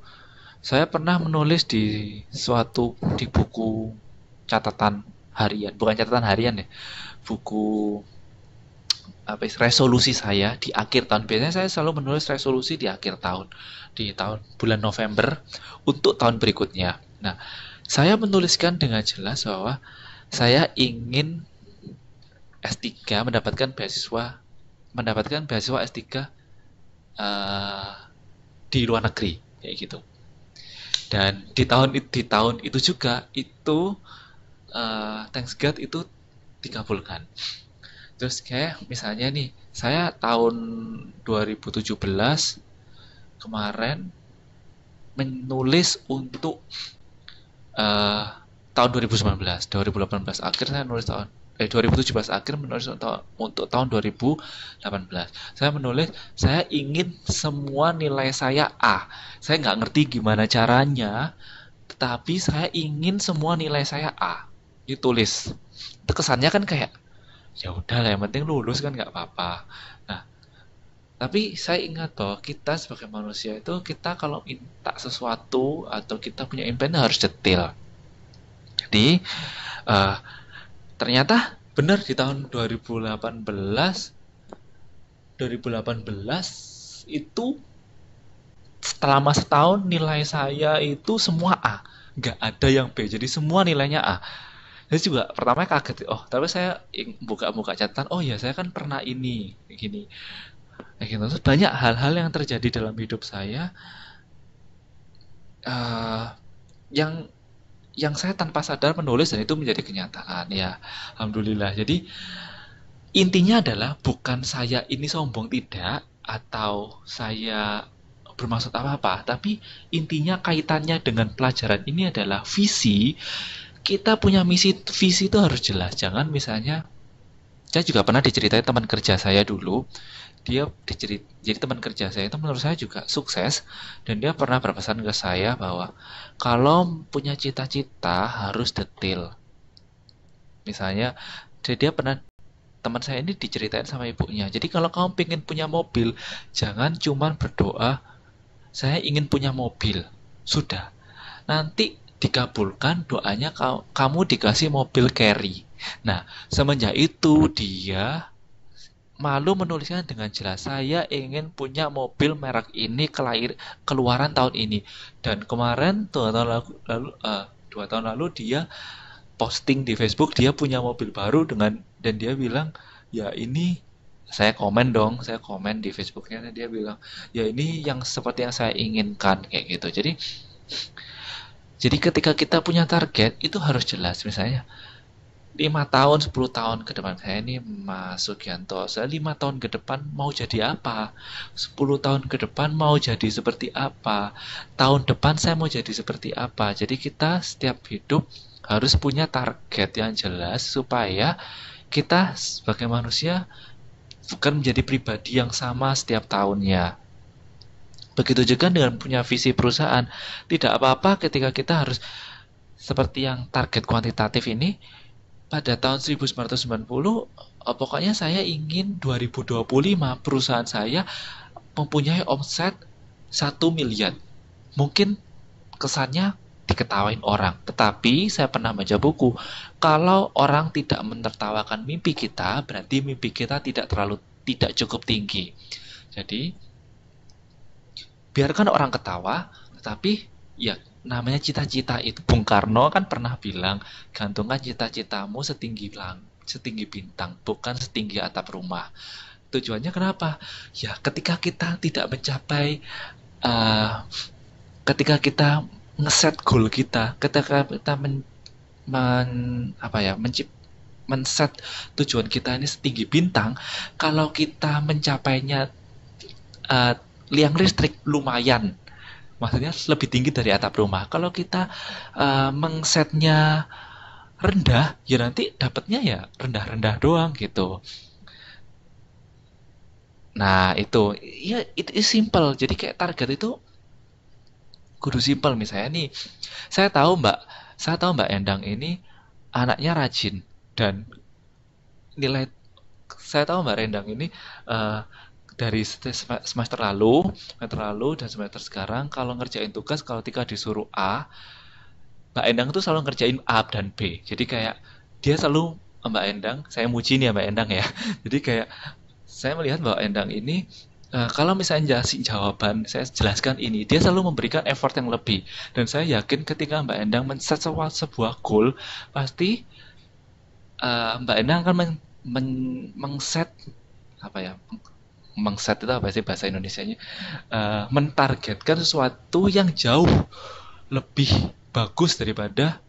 saya pernah menulis di buku catatan harian, bukan catatan harian ya, buku resolusi saya di akhir tahun. Biasanya saya selalu menulis resolusi di akhir tahun, di tahun bulan November untuk tahun berikutnya. Nah, saya menuliskan dengan jelas bahwa saya ingin S3, mendapatkan beasiswa S3 di luar negeri, kayak gitu. Dan di tahun itu juga itu thanks God itu dikabulkan. Terus kayak misalnya nih, saya tahun 2017 kemarin menulis untuk eh, tahun 2018 akhir saya nulis 2017 akhir menulis untuk tahun 2018. Saya menulis saya ingin semua nilai saya A. Saya nggak ngerti gimana caranya, tetapi saya ingin semua nilai saya A. Ditulis. Itu kesannya kan kayak ya udah lah, yang penting lulus kan nggak apa-apa. Nah, tapi saya ingat bahwa kita sebagai manusia itu, kita kalau minta sesuatu atau kita punya impian harus detail. Jadi eh, ternyata benar di tahun 2018 itu selama setahun nilai saya itu semua A, nggak ada yang B, jadi semua nilainya A. Saya juga pertama kaget, oh tapi saya buka-buka catatan, oh ya saya kan pernah ini gini, kayak gitu. Terus banyak hal-hal yang terjadi dalam hidup saya eh, yang saya tanpa sadar menulis dan itu menjadi kenyataan ya, alhamdulillah. Jadi intinya adalah bukan saya ini sombong, tidak, atau saya bermaksud apa-apa, tapi intinya kaitannya dengan pelajaran ini adalah visi. Kita punya visi itu harus jelas. Jangan misalnya, saya juga pernah diceritain teman kerja saya dulu, jadi teman kerja saya itu menurut saya juga sukses, dan dia pernah berpesan ke saya bahwa kalau punya cita-cita harus detail. Misalnya, dia pernah, teman saya ini diceritain sama ibunya, jadi kalau kamu pengen punya mobil, jangan cuman berdoa saya ingin punya mobil, sudah, nanti dikabulkan doanya, kamu dikasih mobil carry. Nah, semenjak itu dia malu menuliskan dengan jelas, saya ingin punya mobil merek ini, keluaran tahun ini. Dan kemarin 2 tahun lalu dia posting di Facebook dia punya mobil baru, dan dia bilang ya ini Saya komen di Facebooknya, dan dia bilang, ya ini yang seperti yang saya inginkan, kayak gitu. Jadi ketika kita punya target itu harus jelas. Misalnya 5 tahun, 10 tahun ke depan, saya ini Mas Sugianto, saya 5 tahun ke depan mau jadi apa, 10 tahun ke depan mau jadi seperti apa, tahun depan saya mau jadi seperti apa. Jadi kita setiap hidup harus punya target yang jelas supaya kita sebagai manusia bukan menjadi pribadi yang sama setiap tahunnya. Begitu juga dengan punya visi perusahaan. Tidak apa-apa ketika kita harus seperti yang target kuantitatif ini. Pada tahun 1990, pokoknya saya ingin 2025 perusahaan saya mempunyai omset 1 miliar. Mungkin kesannya diketawain orang, tetapi saya pernah baca buku, kalau orang tidak menertawakan mimpi kita, berarti mimpi kita tidak cukup tinggi. Jadi biarkan orang ketawa, tetapi ya namanya cita-cita itu. Bung Karno kan pernah bilang, gantungkan cita-citamu setinggi bintang, bukan setinggi atap rumah. Tujuannya kenapa? Ya ketika kita tidak mencapai, uh, ketika kita ngeset goal kita, ketika kita apa ya, men-set tujuan kita ini setinggi bintang, kalau kita mencapainya uh, liang listrik lumayan, maksudnya lebih tinggi dari atap rumah. Kalau kita mengsetnya rendah, ya nanti dapatnya ya rendah-rendah doang gitu. Nah itu, ya itu is simple. Jadi kayak target itu kudu simple. Misalnya nih, saya tahu mbak, saya tahu mbak Endang ini anaknya rajin, dan nilai, saya tahu mbak Endang ini uh, dari semester lalu dan semester sekarang, kalau ngerjain tugas, kalau ketika disuruh A, Mbak Endang tuh selalu ngerjain A dan B. Jadi kayak dia selalu, Mbak Endang, saya muji nih ya Mbak Endang ya. Jadi kayak saya melihat Mbak Endang ini, kalau misalnya jelasin jawaban, saya jelaskan ini, dia selalu memberikan effort yang lebih. Dan saya yakin ketika Mbak Endang men-set sebuah goal, pasti Mbak Endang akan mengset apa ya? Mengset itu apa sih bahasa Indonesianya? Mentargetkan sesuatu yang jauh lebih bagus daripada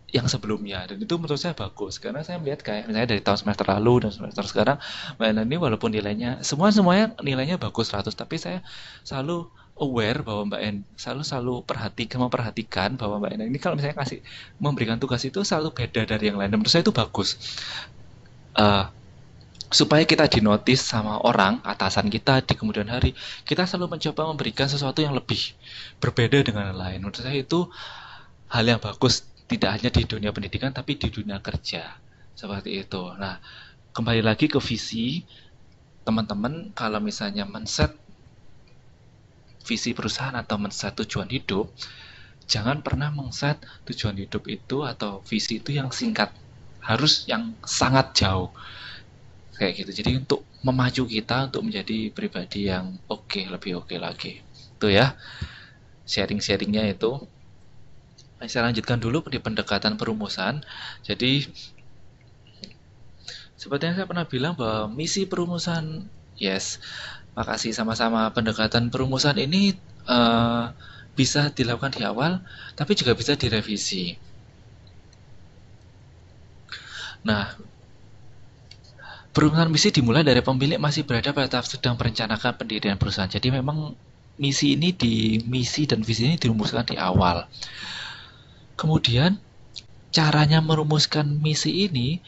yang sebelumnya, dan itu menurut saya bagus karena saya melihat kayak misalnya dari tahun semester lalu dan semester sekarang, Mbak Ena ini walaupun nilainya semuanya nilainya bagus 100, tapi saya selalu aware bahwa Mbak En selalu memperhatikan bahwa Mbak Ena ini kalau misalnya memberikan tugas itu selalu beda dari yang lain, dan menurut saya itu bagus. Eh, supaya kita dinotis sama orang atasan kita di kemudian hari, kita selalu mencoba memberikan sesuatu yang lebih berbeda dengan yang lain. Menurut saya itu hal yang bagus, tidak hanya di dunia pendidikan tapi di dunia kerja, seperti itu. Nah, kembali lagi ke visi teman-teman, kalau misalnya men-set visi perusahaan atau men-set tujuan hidup, jangan pernah men-set tujuan hidup itu atau visi itu yang singkat, harus yang sangat jauh, kayak gitu. Jadi untuk memacu kita untuk menjadi pribadi yang lebih oke lagi. Itu ya sharing-sharingnya itu. Saya lanjutkan dulu di pendekatan perumusan. Jadi seperti yang saya pernah bilang bahwa misi perumusan, yes, makasih sama-sama, pendekatan perumusan ini bisa dilakukan di awal, tapi juga bisa direvisi. Nah, perumusan misi dimulai dari pemilik masih berada pada tahap sedang merencanakan pendirian perusahaan. Jadi memang misi dan visi ini dirumuskan di awal. Kemudian caranya merumuskan misi ini,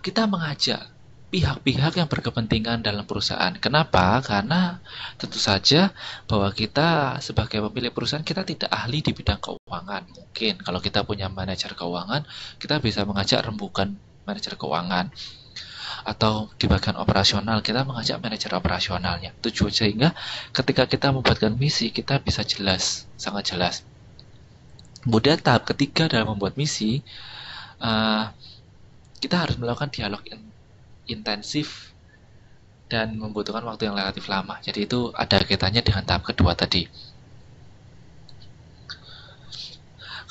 kita mengajak pihak-pihak yang berkepentingan dalam perusahaan. Kenapa? Karena tentu saja bahwa kita sebagai pemilik perusahaan, kita tidak ahli di bidang keuangan. Mungkin kalau kita punya manajer keuangan, kita bisa mengajak rembukan manajer keuangan. Atau di bagian operasional, kita mengajak manajer operasionalnya. Tujuan sehingga ketika kita membuatkan misi, kita bisa jelas, sangat jelas. Kemudian tahap ketiga dalam membuat misi, kita harus melakukan dialog intensif dan membutuhkan waktu yang relatif lama. Jadi itu ada kaitannya dengan tahap kedua tadi.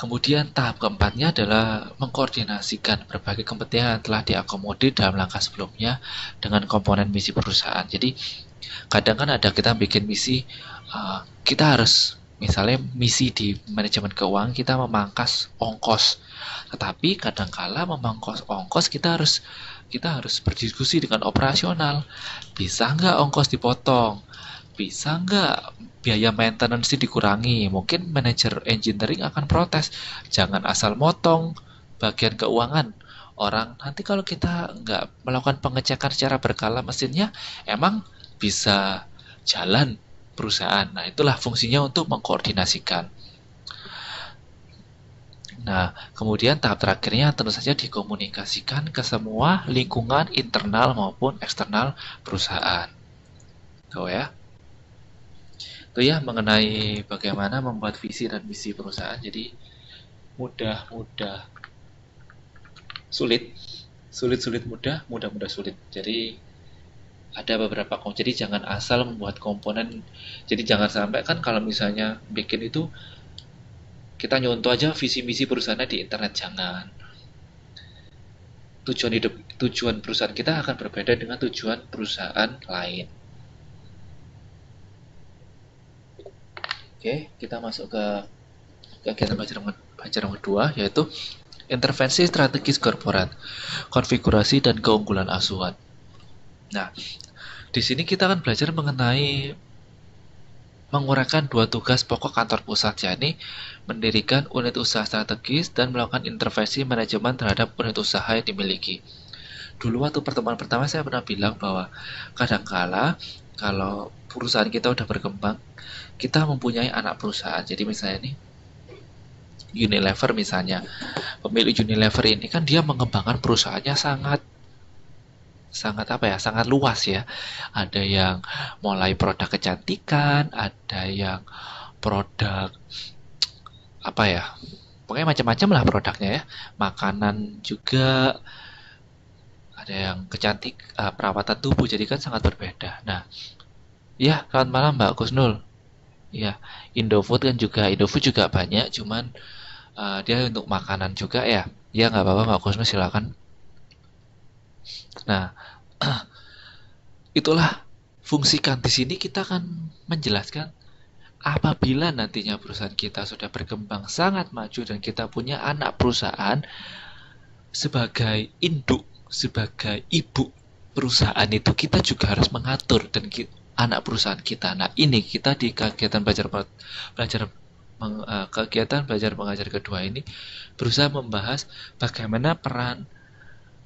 Kemudian tahap keempatnya adalah mengkoordinasikan berbagai kepentingan yang telah diakomodir dalam langkah sebelumnya dengan komponen misi perusahaan. Jadi kadang kan ada kita bikin misi, kita harus misalnya misi di manajemen keuangan kita memangkas ongkos, tetapi kadangkala memangkas ongkos kita harus berdiskusi dengan operasional, bisa nggak ongkos dipotong, bisa nggak biaya maintenance dikurangi. Mungkin manajer engineering akan protes, jangan asal motong bagian keuangan orang, nanti kalau kita nggak melakukan pengecekan secara berkala mesinnya, emang bisa jalan perusahaan. Nah, itulah fungsinya untuk mengkoordinasikan. Nah, kemudian tahap terakhirnya tentu saja dikomunikasikan ke semua lingkungan internal maupun eksternal perusahaan. Tuh ya. Itu ya mengenai bagaimana membuat visi dan misi perusahaan. Jadi mudah-mudah sulit, sulit-sulit mudah, mudah-mudah sulit. Jadi ada beberapa komponen. Jadi jangan asal membuat komponen. Jadi jangan sampai kan kalau misalnya bikin itu kita nyontoh aja visi misi perusahaannya di internet, jangan. Tujuan perusahaan kita akan berbeda dengan tujuan perusahaan lain. Oke, kita masuk ke kegiatan pelajaran kedua, yaitu intervensi strategis korporat, konfigurasi dan keunggulan asuhan. Nah, di sini kita akan belajar mengenai menguraikan dua tugas pokok kantor pusat, yakni mendirikan unit usaha strategis dan melakukan intervensi manajemen terhadap unit usaha yang dimiliki. Dulu waktu pertemuan pertama saya pernah bilang bahwa kadangkala kalau perusahaan kita udah berkembang, kita mempunyai anak perusahaan. Jadi misalnya ini Unilever misalnya, pemilik Unilever ini kan dia mengembangkan perusahaannya sangat luas ya. Ada yang mulai produk kecantikan, ada yang produk apa ya, pokoknya macam-macam lah produknya ya. Makanan juga, ada yang perawatan tubuh, jadi kan sangat berbeda. Nah, ya, selamat malam Mbak Kusnul. Ya, Indofood juga banyak, cuman dia untuk makanan juga ya. Ya nggak apa-apa Mbak Kusnul, silakan. Nah, itulah fungsikan di sini kita akan menjelaskan apabila nantinya perusahaan kita sudah berkembang sangat maju dan kita punya anak perusahaan sebagai induk, sebagai ibu perusahaan itu kita juga harus mengatur dan anak perusahaan kita. Nah, ini kita di kegiatan kegiatan belajar mengajar kedua ini berusaha membahas bagaimana peran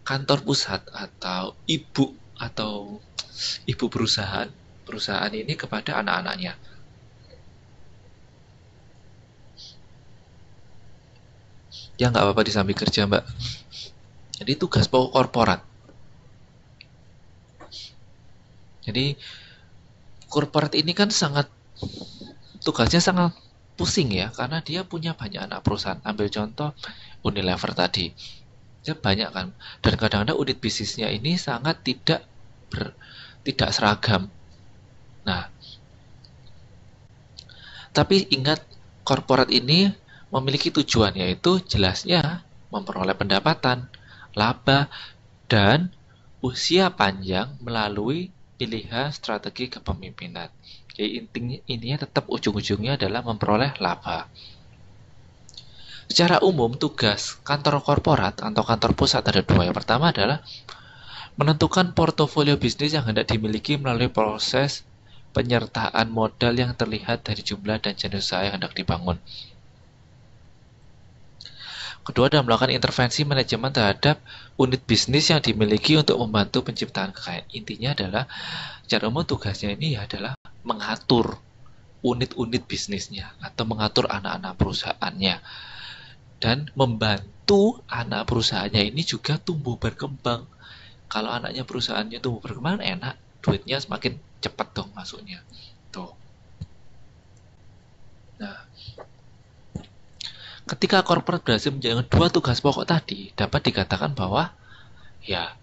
kantor pusat atau ibu perusahaan ini kepada anak-anaknya. Ya nggak apa-apa di samping kerja Mbak. Jadi tugas pokok korporat. Jadi korporat ini kan tugasnya sangat pusing ya, karena dia punya banyak anak perusahaan. Ambil contoh Unilever tadi, dia banyak kan, dan kadang-kadang unit bisnisnya ini sangat tidak seragam. Nah, tapi ingat, korporat ini memiliki tujuan, yaitu jelasnya memperoleh pendapatan, laba, dan usia panjang melalui pilihan strategi kepemimpinan. Jadi intinya tetap ujung-ujungnya adalah memperoleh laba. Secara umum, tugas kantor korporat atau kantor pusat ada dua. Yang pertama adalah menentukan portofolio bisnis yang hendak dimiliki melalui proses penyertaan modal yang terlihat dari jumlah dan jenis usaha yang hendak dibangun. Kedua adalah melakukan intervensi manajemen terhadap unit bisnis yang dimiliki untuk membantu penciptaan kekayaan. Intinya adalah, secara umum tugasnya ini adalah mengatur unit-unit bisnisnya atau mengatur anak-anak perusahaannya dan membantu anak perusahaannya ini juga tumbuh berkembang. Kalau anaknya perusahaannya tumbuh berkembang enak, duitnya semakin cepat dong masuknya. Tuh. Nah, ketika korporat berhasil menjalankan dua tugas pokok tadi, dapat dikatakan bahwa ya,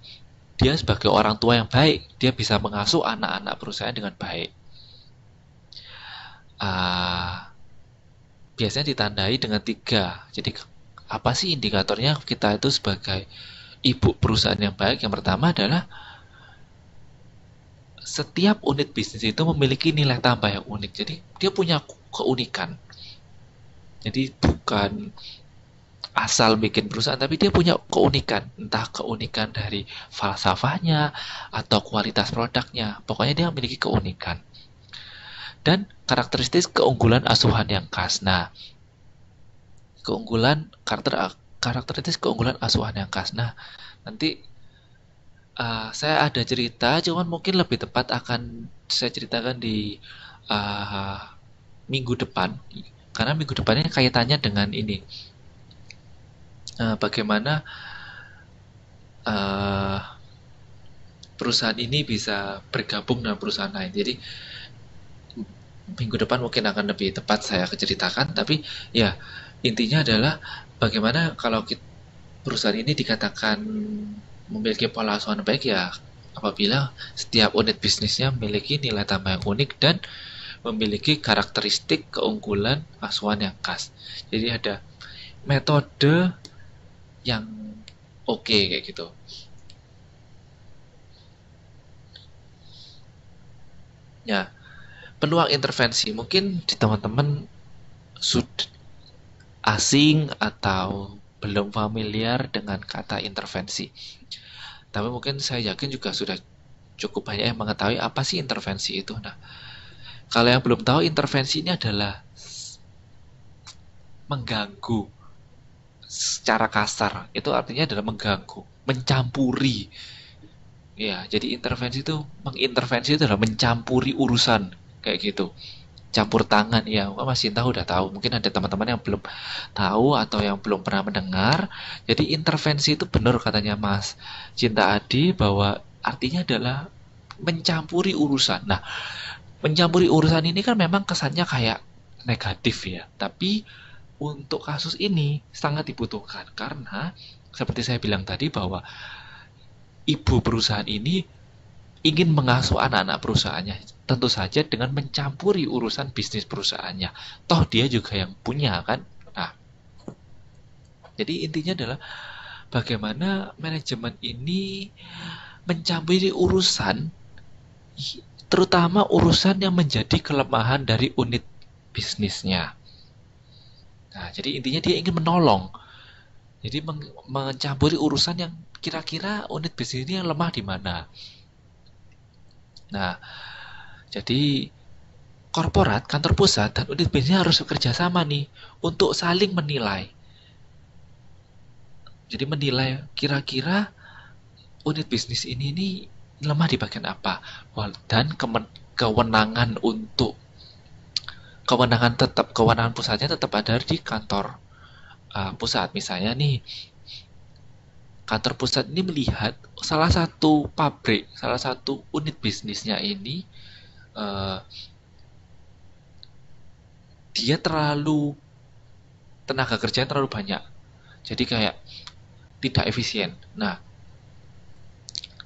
dia sebagai orang tua yang baik, dia bisa mengasuh anak-anak perusahaan dengan baik. biasanya ditandai dengan tiga. Jadi apa sih indikatornya kita itu sebagai ibu perusahaan yang baik? Yang pertama adalah setiap unit bisnis itu memiliki nilai tambah yang unik. Jadi dia punya keunikan. Jadi bukan asal bikin perusahaan, tapi dia punya keunikan. Entah keunikan dari falsafahnya atau kualitas produknya. Pokoknya dia memiliki keunikan. Dan karakteristik keunggulan asuhan yang khas. Nah, karakteristik keunggulan asuhan yang khas. Nah, nanti saya ada cerita, cuman mungkin lebih tepat akan saya ceritakan di uh, minggu depan, karena minggu depannya kaitannya dengan ini, bagaimana uh, perusahaan ini bisa bergabung dengan perusahaan lain. Jadi minggu depan mungkin akan lebih tepat saya ceritakan, tapi ya intinya adalah bagaimana kalau perusahaan ini dikatakan memiliki pola asuhan baik, ya apabila setiap unit bisnisnya memiliki nilai tambah yang unik dan memiliki karakteristik keunggulan asuhan yang khas. Jadi ada metode yang oke kayak gitu. Ya, peluang intervensi mungkin di teman-teman sudah asing atau belum familiar dengan kata intervensi. Tapi mungkin saya yakin juga sudah cukup banyak yang mengetahui apa sih intervensi itu. Nah, kalau yang belum tahu, intervensi ini adalah mengganggu secara kasar. Itu artinya adalah mengganggu, mencampuri. Ya, jadi mengintervensi itu adalah mencampuri urusan kayak gitu. Campur tangan, ya Mas Cinta udah tahu, mungkin ada teman-teman yang belum tahu atau yang belum pernah mendengar. Jadi intervensi itu benar katanya Mas Cinta Adi, bahwa artinya adalah mencampuri urusan. Nah, mencampuri urusan ini kan memang kesannya kayak negatif ya, tapi untuk kasus ini sangat dibutuhkan karena seperti saya bilang tadi bahwa ibu perusahaan ini ingin mengasuh anak-anak perusahaannya, tentu saja dengan mencampuri urusan bisnis perusahaannya. Toh dia juga yang punya kan. Nah, jadi intinya adalah bagaimana manajemen ini mencampuri urusan, terutama urusan yang menjadi kelemahan dari unit bisnisnya. Nah, jadi intinya dia ingin menolong. Jadi mencampuri urusan yang kira-kira unit bisnis ini yang lemah di mana. Nah, jadi korporat, kantor pusat, dan unit bisnisnya harus bekerja sama nih untuk saling menilai. Jadi menilai kira-kira unit bisnis ini lemah di bagian apa, dan kewenangan pusatnya tetap ada di kantor pusat. Misalnya nih, kantor pusat ini melihat salah satu pabrik, salah satu unit bisnisnya ini dia tenaga kerjanya terlalu banyak, jadi kayak tidak efisien. Nah,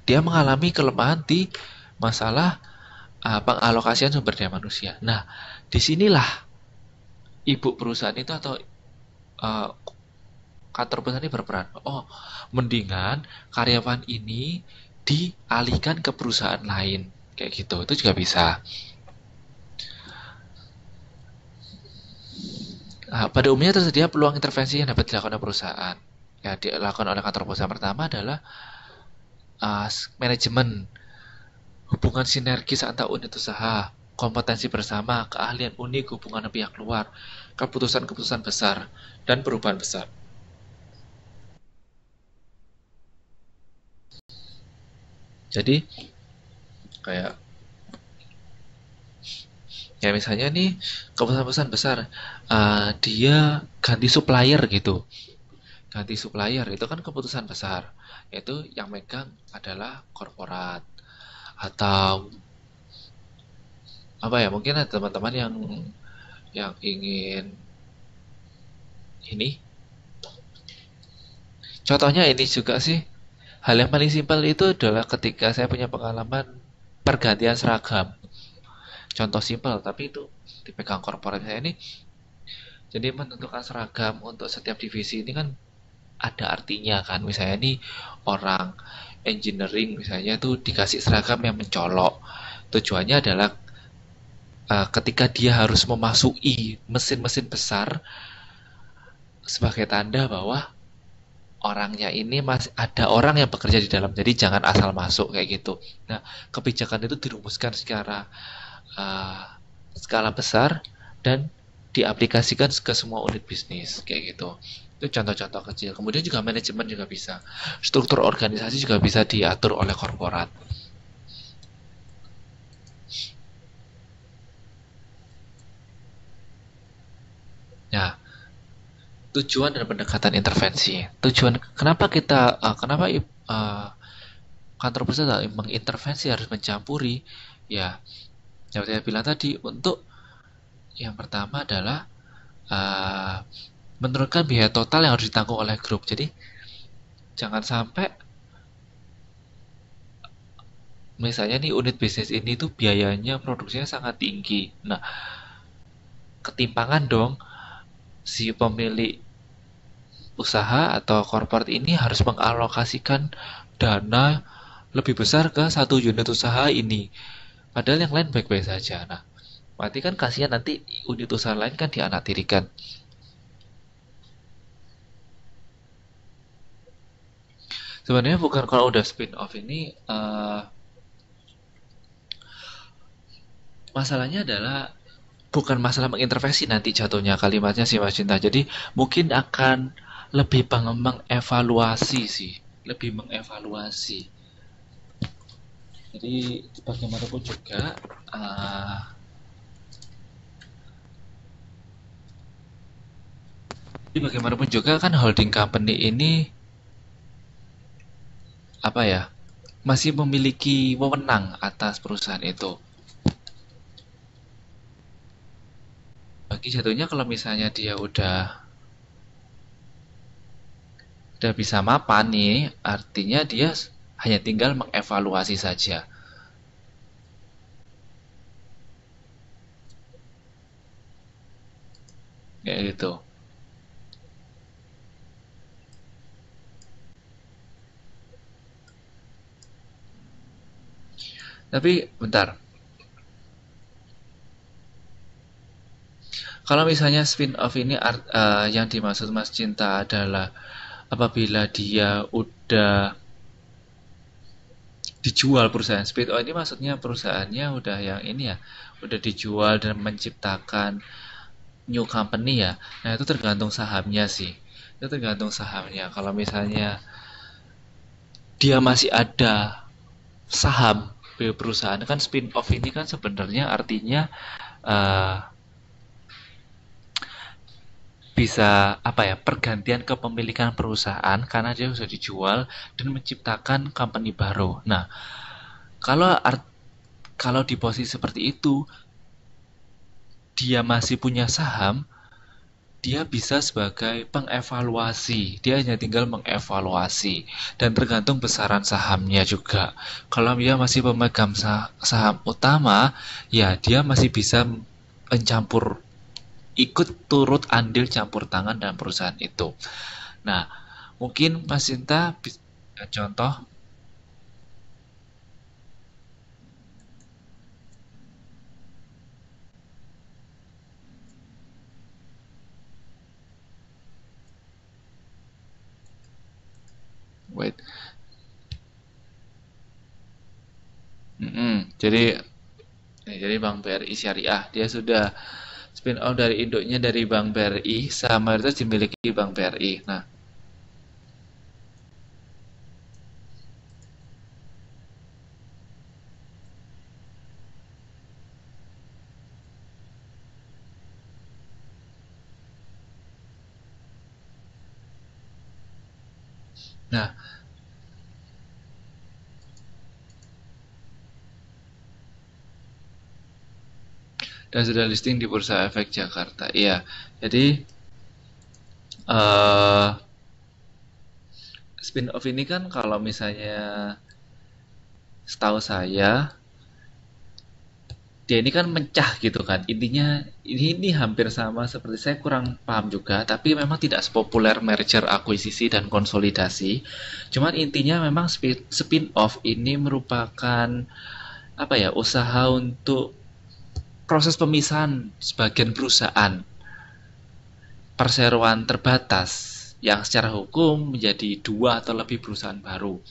dia mengalami kelemahan di masalah pengalokasian sumber daya manusia. Nah, disinilah ibu perusahaan itu atau uh, kantor pusat ini berperan. Oh, mendingan karyawan ini dialihkan ke perusahaan lain, kayak gitu. Itu juga bisa. Pada umumnya tersedia peluang intervensi yang dapat dilakukan oleh perusahaan. Ya, dilakukan oleh kantor pusat. Pertama adalah manajemen, hubungan sinergis antar unit usaha, kompetensi bersama, keahlian unik, hubungan pihak luar, keputusan-keputusan besar, dan perubahan besar. Jadi kayak ya misalnya nih keputusan-keputusan besar, dia ganti supplier gitu. Ganti supplier itu kan keputusan besar, yaitu yang megang adalah korporat. Atau apa ya, mungkin ada teman-teman yang ingin ini, contohnya ini juga sih, hal yang paling simpel itu adalah ketika saya punya pengalaman pergantian seragam. Contoh simpel tapi itu dipegang korporat saya ini, Jadi menentukan seragam untuk setiap divisi ini kan ada artinya kan. Misalnya nih orang engineering misalnya tuh dikasih seragam yang mencolok. Tujuannya adalah ketika dia harus memasuki mesin-mesin besar sebagai tanda bahwa orangnya ini masih ada orang yang bekerja di dalam. Jadi jangan asal masuk kayak gitu. Nah, kebijakan itu dirumuskan secara uh, skala besar dan diaplikasikan ke semua unit bisnis kayak gitu. Itu contoh-contoh kecil. Kemudian juga manajemen juga bisa. Struktur organisasi juga bisa diatur oleh korporat. Nah, tujuan dan pendekatan intervensi. Tujuan kenapa kantor pusat mengintervensi harus mencampuri? Ya, seperti saya bilang tadi, untuk yang pertama adalah uh, menurunkan biaya total yang harus ditanggung oleh grup. Jadi jangan sampai misalnya nih unit bisnis ini tuh biayanya produksinya sangat tinggi. Nah, ketimpangan dong, si pemilik usaha atau korporat ini harus mengalokasikan dana lebih besar ke satu unit usaha ini. Padahal yang lain baik-baik saja. Nah, berarti kan kasihan nanti unit usaha lain kan dianaktirikan. Sebenarnya bukan kalau udah spin off ini masalahnya adalah bukan masalah mengintervensi nanti jatuhnya kalimatnya sih Mas Cinta. Jadi mungkin akan lebih mengevaluasi sih, lebih mengevaluasi. Jadi bagaimanapun juga, uh, jadi bagaimanapun juga kan holding company ini apa ya masih memiliki wewenang atas perusahaan itu. Bagi jatuhnya kalau misalnya dia udah bisa mapan nih, artinya dia hanya tinggal mengevaluasi saja. Kayak gitu. Tapi bentar, kalau misalnya spin off ini yang dimaksud Mas Cinta adalah apabila dia udah dijual perusahaan spin off ini maksudnya perusahaannya udah yang ini ya, udah dijual dan menciptakan new company ya. Nah, itu tergantung sahamnya sih. Itu tergantung sahamnya. Kalau misalnya dia masih ada saham perusahaan kan spin off ini kan sebenarnya artinya uh, bisa apa ya pergantian kepemilikan perusahaan karena dia sudah dijual dan menciptakan company baru. Nah, kalau kalau di posisi seperti itu dia masih punya saham, dia bisa sebagai pengevaluasi. Dia hanya tinggal mengevaluasi dan tergantung besaran sahamnya juga. Kalau dia masih pemegang saham utama, ya dia masih bisa mencampur ikut turut andil campur tangan dalam perusahaan itu. Nah, mungkin Mas Sinta contoh, wait, jadi jadi Bank BRI Syariah dia sudah spin off dari induknya dari Bank BRI, saham mayoritas dimiliki Bank BRI. Nah, dan sudah listing di Bursa Efek Jakarta. Iya, jadi eh spin off ini kan kalau misalnya setahu saya dia ini kan mencah gitu kan. Intinya ini hampir sama seperti, saya kurang paham juga, tapi memang tidak sepopuler merger, akuisisi dan konsolidasi. Cuman intinya memang spin-off ini merupakan apa ya, usaha untuk proses pemisahan sebagian perusahaan perseroan terbatas yang secara hukum menjadi dua atau lebih perusahaan baru.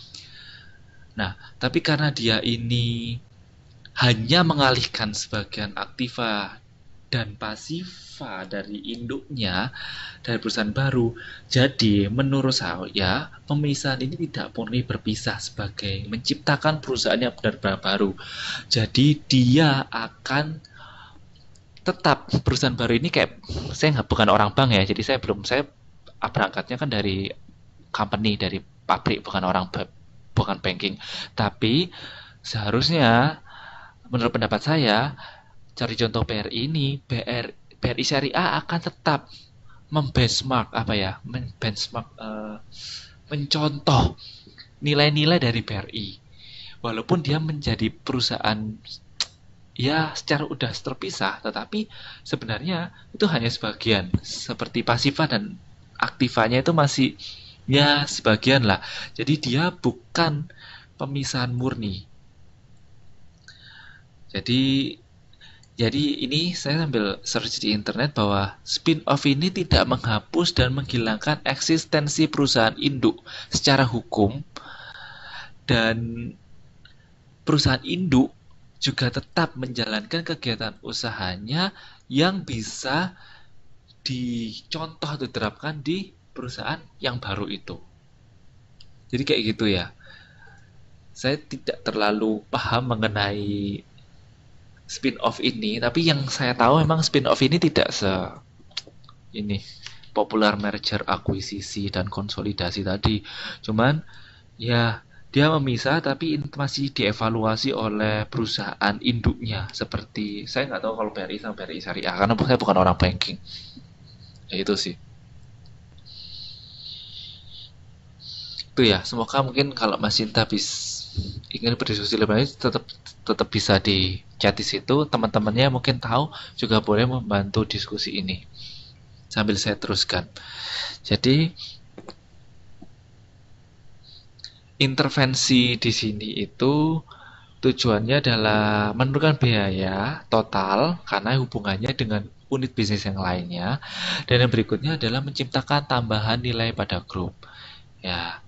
Nah, tapi karena dia ini hanya mengalihkan sebagian aktiva dan pasifa dari induknya, dari perusahaan baru. Jadi menurut saya pemisahan ini tidak murni berpisah sebagai menciptakan perusahaan yang benar-benar baru. Jadi dia akan tetap, perusahaan baru ini kayak, saya nggak, bukan orang bank ya, jadi saya berangkatnya kan dari company, dari pabrik, bukan banking. Tapi seharusnya menurut pendapat saya, cari contoh BRI ini, BRI Syariah akan tetap membenchmark apa ya, mencontoh nilai-nilai dari BRI. Walaupun dia menjadi perusahaan ya secara udah terpisah, tetapi sebenarnya itu hanya sebagian. Seperti pasifa dan aktivanya itu masih ya sebagian lah. Jadi dia bukan pemisahan murni. Jadi ini saya sambil search di internet bahwa spin-off ini tidak menghapus dan menghilangkan eksistensi perusahaan induk secara hukum, dan perusahaan induk juga tetap menjalankan kegiatan usahanya yang bisa dicontoh atau diterapkan di perusahaan yang baru itu. Jadi kayak gitu ya. Saya tidak terlalu paham mengenai spin-off ini, tapi yang saya tahu memang spin-off ini tidak ini popular merger, akuisisi dan konsolidasi tadi. Cuman ya dia memisah tapi masih dievaluasi oleh perusahaan induknya. Seperti saya nggak tahu kalau BRI sama BRI Syariah karena saya bukan orang banking. Ya itu sih. Itu ya. Semoga mungkin kalau Mas Sinta ingin berdiskusi lebih lanjut, tetap bisa di chat di situ. Teman-temannya mungkin tahu juga boleh membantu diskusi ini sambil saya teruskan. Jadi intervensi di sini itu tujuannya adalah menurunkan biaya total karena hubungannya dengan unit bisnis yang lainnya, dan yang berikutnya adalah menciptakan tambahan nilai pada grup. Ya,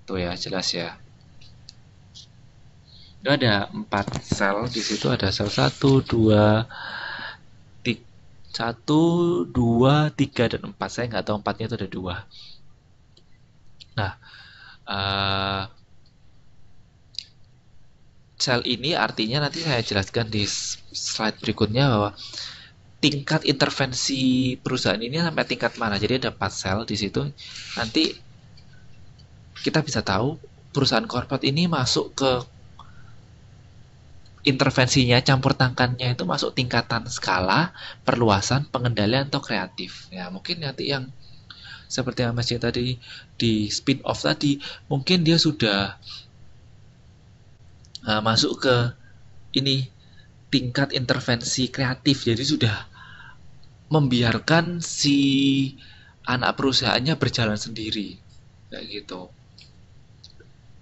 itu ya jelas ya. Itu ada 4 sel di situ, ada sel 1, 2, 3 dan 4. Saya nggak tahu 4-nya itu ada 2. Nah, sel ini artinya nanti saya jelaskan di slide berikutnya bahwa tingkat intervensi perusahaan ini sampai tingkat mana. Jadi ada 4 sel di situ. Nanti kita bisa tahu perusahaan korporat ini masuk ke intervensinya, campur tangannya itu masuk tingkatan skala, perluasan, pengendalian, atau kreatif. Ya, mungkin nanti yang seperti yang Mas tadi di spin off tadi, mungkin dia sudah masuk ke ini tingkat intervensi kreatif. Jadi sudah membiarkan si anak perusahaannya berjalan sendiri. Kayak gitu.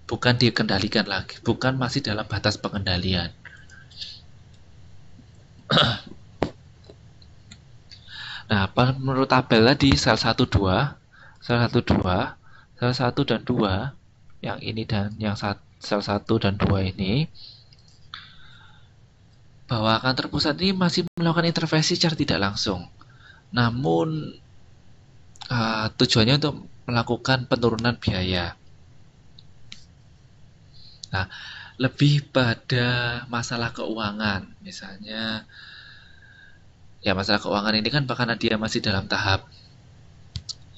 Bukan dikendalikan lagi, bukan masih dalam batas pengendalian. Nah, menurut tabel tadi sel 1 2, sel 1 2, sel 1 dan 2, yang ini dan yang sel 1 dan 2 ini, bahwa kantor pusat ini masih melakukan intervensi secara tidak langsung. Namun tujuannya untuk melakukan penurunan biaya. Nah, lebih pada masalah keuangan, misalnya ya masalah keuangan ini kan karena dia masih dalam tahap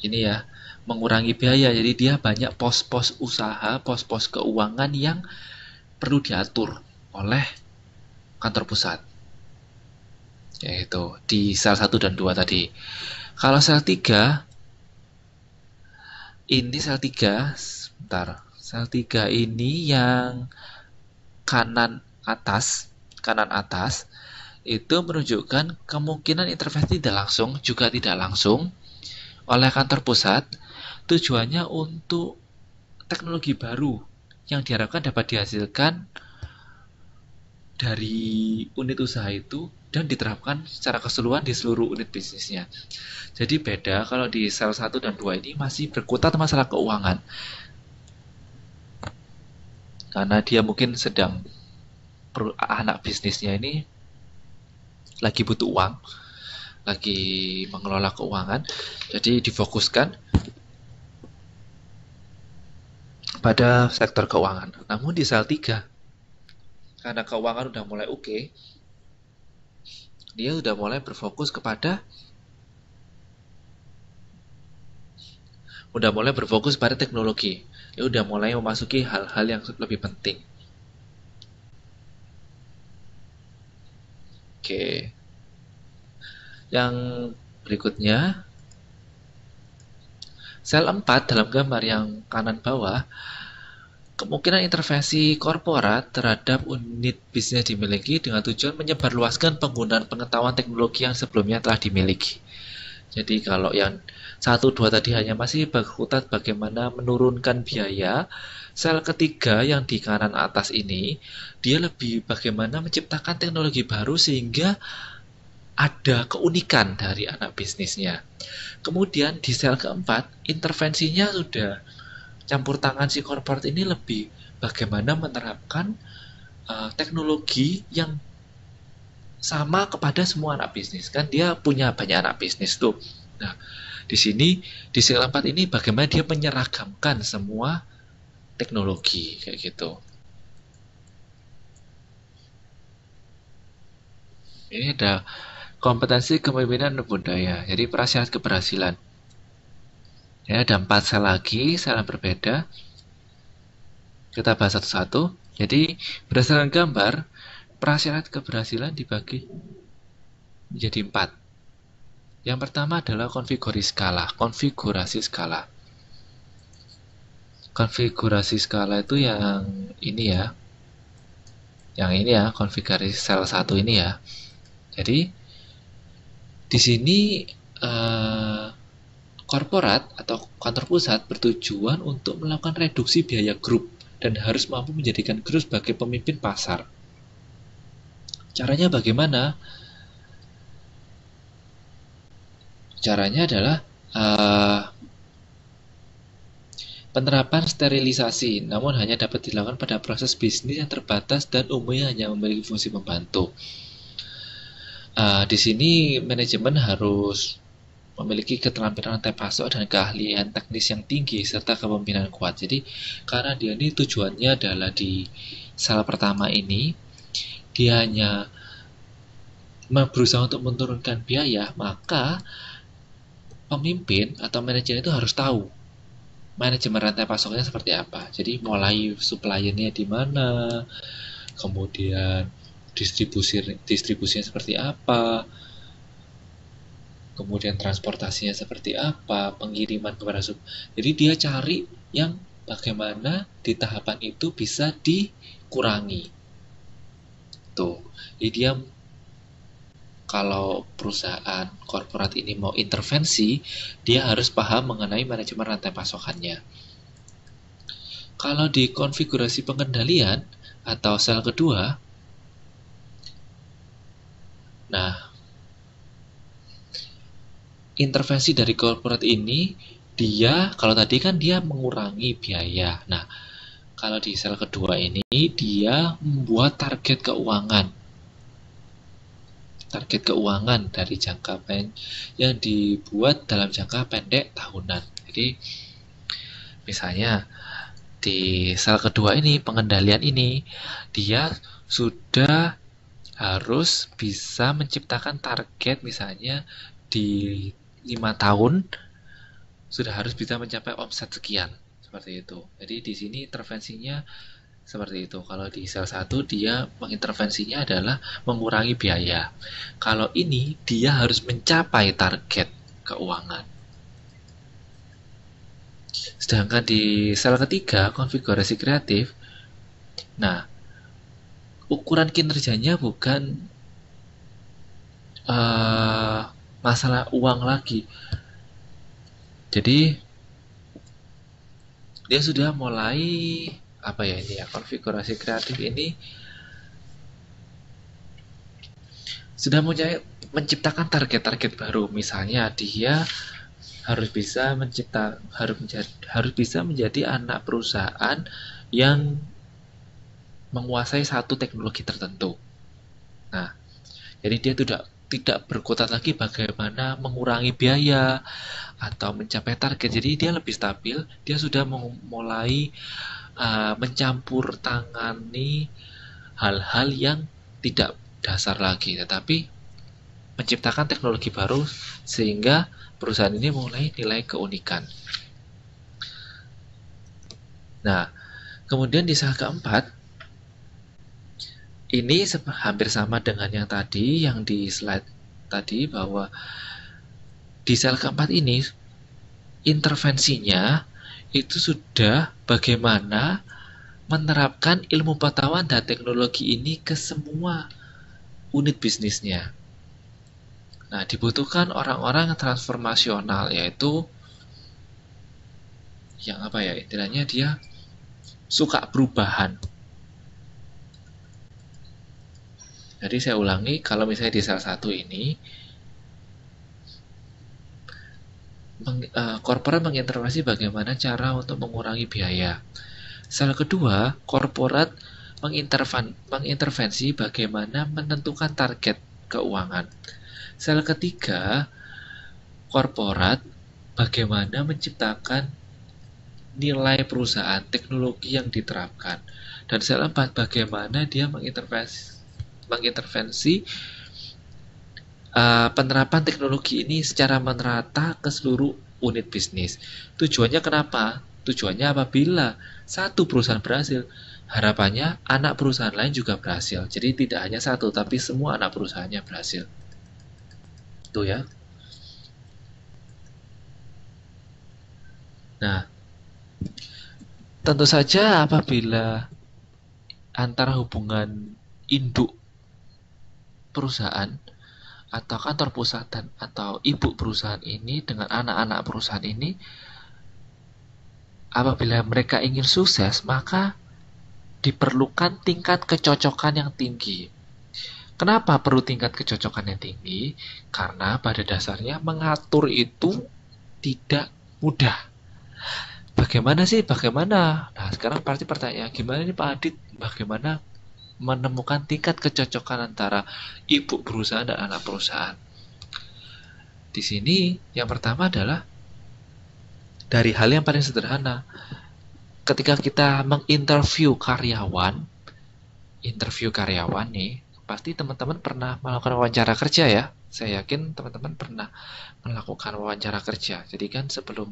ini ya, mengurangi biaya, jadi dia banyak pos-pos usaha, pos-pos keuangan yang perlu diatur oleh kantor pusat, yaitu di sel 1 dan 2 tadi. Kalau sel 3 ini, sel 3 sel 3 ini yang kanan atas itu menunjukkan kemungkinan intervensi tidak langsung juga tidak langsung oleh kantor pusat, tujuannya untuk teknologi baru yang diharapkan dapat dihasilkan dari unit usaha itu dan diterapkan secara keseluruhan di seluruh unit bisnisnya. Jadi beda kalau di sel 1 dan 2 ini masih berkutat masalah keuangan. Karena dia mungkin sedang anak bisnisnya ini lagi butuh uang, lagi mengelola keuangan, jadi difokuskan pada sektor keuangan. Namun di sel 3, karena keuangan udah mulai oke, dia udah mulai berfokus pada teknologi. Dia udah mulai memasuki hal-hal yang lebih penting. Oke. Yang berikutnya, sel 4 dalam gambar yang kanan bawah, kemungkinan intervensi korporat terhadap unit bisnis dimiliki dengan tujuan menyebarluaskan penggunaan pengetahuan teknologi yang sebelumnya telah dimiliki. Jadi kalau yang 1, 2 tadi hanya masih berkutat bagaimana menurunkan biaya, sel ketiga yang di kanan atas ini, dia lebih bagaimana menciptakan teknologi baru sehingga ada keunikan dari anak bisnisnya. Kemudian di sel keempat, intervensinya sudah campur tangan si korporat ini lebih bagaimana menerapkan teknologi yang sama kepada semua anak bisnis. Kan dia punya banyak anak bisnis tuh. Nah, di sini di sel 4 ini bagaimana dia menyeragamkan semua teknologi kayak gitu. Ini ada kompetensi kepemimpinan dan budaya. Jadi prasyarat keberhasilan. Ya, ada 4 sel lagi, sel yang berbeda. Kita bahas satu-satu. Jadi berdasarkan gambar, prasyarat keberhasilan dibagi menjadi 4. Yang pertama adalah konfigurasi skala. Konfigurasi skala itu yang ini ya. Yang ini ya, konfigurasi sel 1 ini ya. Jadi di sini korporat atau kantor pusat bertujuan untuk melakukan reduksi biaya grup dan harus mampu menjadikan grup sebagai pemimpin pasar. Caranya bagaimana? Caranya adalah penerapan sterilisasi, namun hanya dapat dilakukan pada proses bisnis yang terbatas dan umumnya hanya memiliki fungsi membantu. Di sini manajemen harus memiliki keterampilan rantai pasok dan keahlian teknis yang tinggi serta kepemimpinan kuat. Jadi karena dia ini tujuannya adalah di sel pertama ini dia hanya berusaha untuk menurunkan biaya, maka pemimpin atau manajer itu harus tahu manajemen rantai pasoknya seperti apa. Jadi mulai suppliernya di mana, kemudian distribusinya seperti apa, kemudian transportasinya seperti apa, pengiriman kepada Jadi dia cari yang bagaimana di tahapan itu bisa dikurangi. Tuh, jadi dia kalau perusahaan korporat ini mau intervensi, dia harus paham mengenai manajemen rantai pasokannya. Kalau di konfigurasi pengendalian atau sel kedua, nah, intervensi dari korporat ini, dia, kalau tadi kan dia mengurangi biaya. Nah, kalau di sel kedua ini, dia membuat target keuangan. Target keuangan dari jangka pendek yang dibuat dalam jangka pendek tahunan. Jadi, misalnya di sel kedua ini, pengendalian ini, dia sudah harus bisa menciptakan target misalnya di 5 tahun sudah harus bisa mencapai omset sekian, seperti itu. Jadi di sini intervensinya seperti itu. Kalau di sel 1 dia mengintervensinya adalah mengurangi biaya. Kalau ini dia harus mencapai target keuangan. Sedangkan di sel ketiga, konfigurasi kreatif, nah, ukuran kinerjanya bukan eh, masalah uang lagi. Jadi dia sudah mulai apa ya ini ya, konfigurasi kreatif ini sudah mulai menciptakan target-target baru. Misalnya dia harus bisa menjadi anak perusahaan yang menguasai satu teknologi tertentu. Nah, jadi dia tidak berkutat lagi bagaimana mengurangi biaya atau mencapai target. Jadi dia lebih stabil, dia sudah mulai mencampur tangani hal-hal yang tidak dasar lagi, tetapi menciptakan teknologi baru sehingga perusahaan ini mulai nilai keunikan. Nah, kemudian di saat keempat, ini hampir sama dengan yang tadi, yang di slide tadi, bahwa di sel keempat ini intervensinya itu sudah bagaimana menerapkan ilmu pengetahuan dan teknologi ini ke semua unit bisnisnya. Nah, dibutuhkan orang-orang yang transformasional, yaitu yang apa ya, istilahnya dia suka perubahan. Jadi saya ulangi, kalau misalnya di salah satu ini, korporat mengintervensi bagaimana cara untuk mengurangi biaya. Sel kedua, korporat mengintervensi bagaimana menentukan target keuangan. Sel ketiga, korporat bagaimana menciptakan nilai perusahaan, teknologi yang diterapkan. Dan sel 4, bagaimana dia mengintervensi penerapan teknologi ini secara merata ke seluruh unit bisnis. Tujuannya kenapa? Tujuannya apabila satu perusahaan berhasil, harapannya anak perusahaan lain juga berhasil. Jadi tidak hanya satu, tapi semua anak perusahaannya berhasil. Itu ya. Nah, tentu saja apabila antara hubungan induk perusahaan atau kantor pusat dan atau ibu perusahaan ini dengan anak-anak perusahaan ini, apabila mereka ingin sukses, maka diperlukan tingkat kecocokan yang tinggi. Kenapa perlu tingkat kecocokan yang tinggi? Karena pada dasarnya mengatur itu tidak mudah. Bagaimana sih? Bagaimana? Nah, sekarang pasti pertanyaan, gimana nih Pak Adit? Bagaimana menemukan tingkat kecocokan antara ibu perusahaan dan anak perusahaan? Di sini yang pertama adalah dari hal yang paling sederhana. Ketika kita interview karyawan nih, pasti teman-teman pernah melakukan wawancara kerja ya. Saya yakin teman-teman pernah melakukan wawancara kerja. Jadi kan sebelum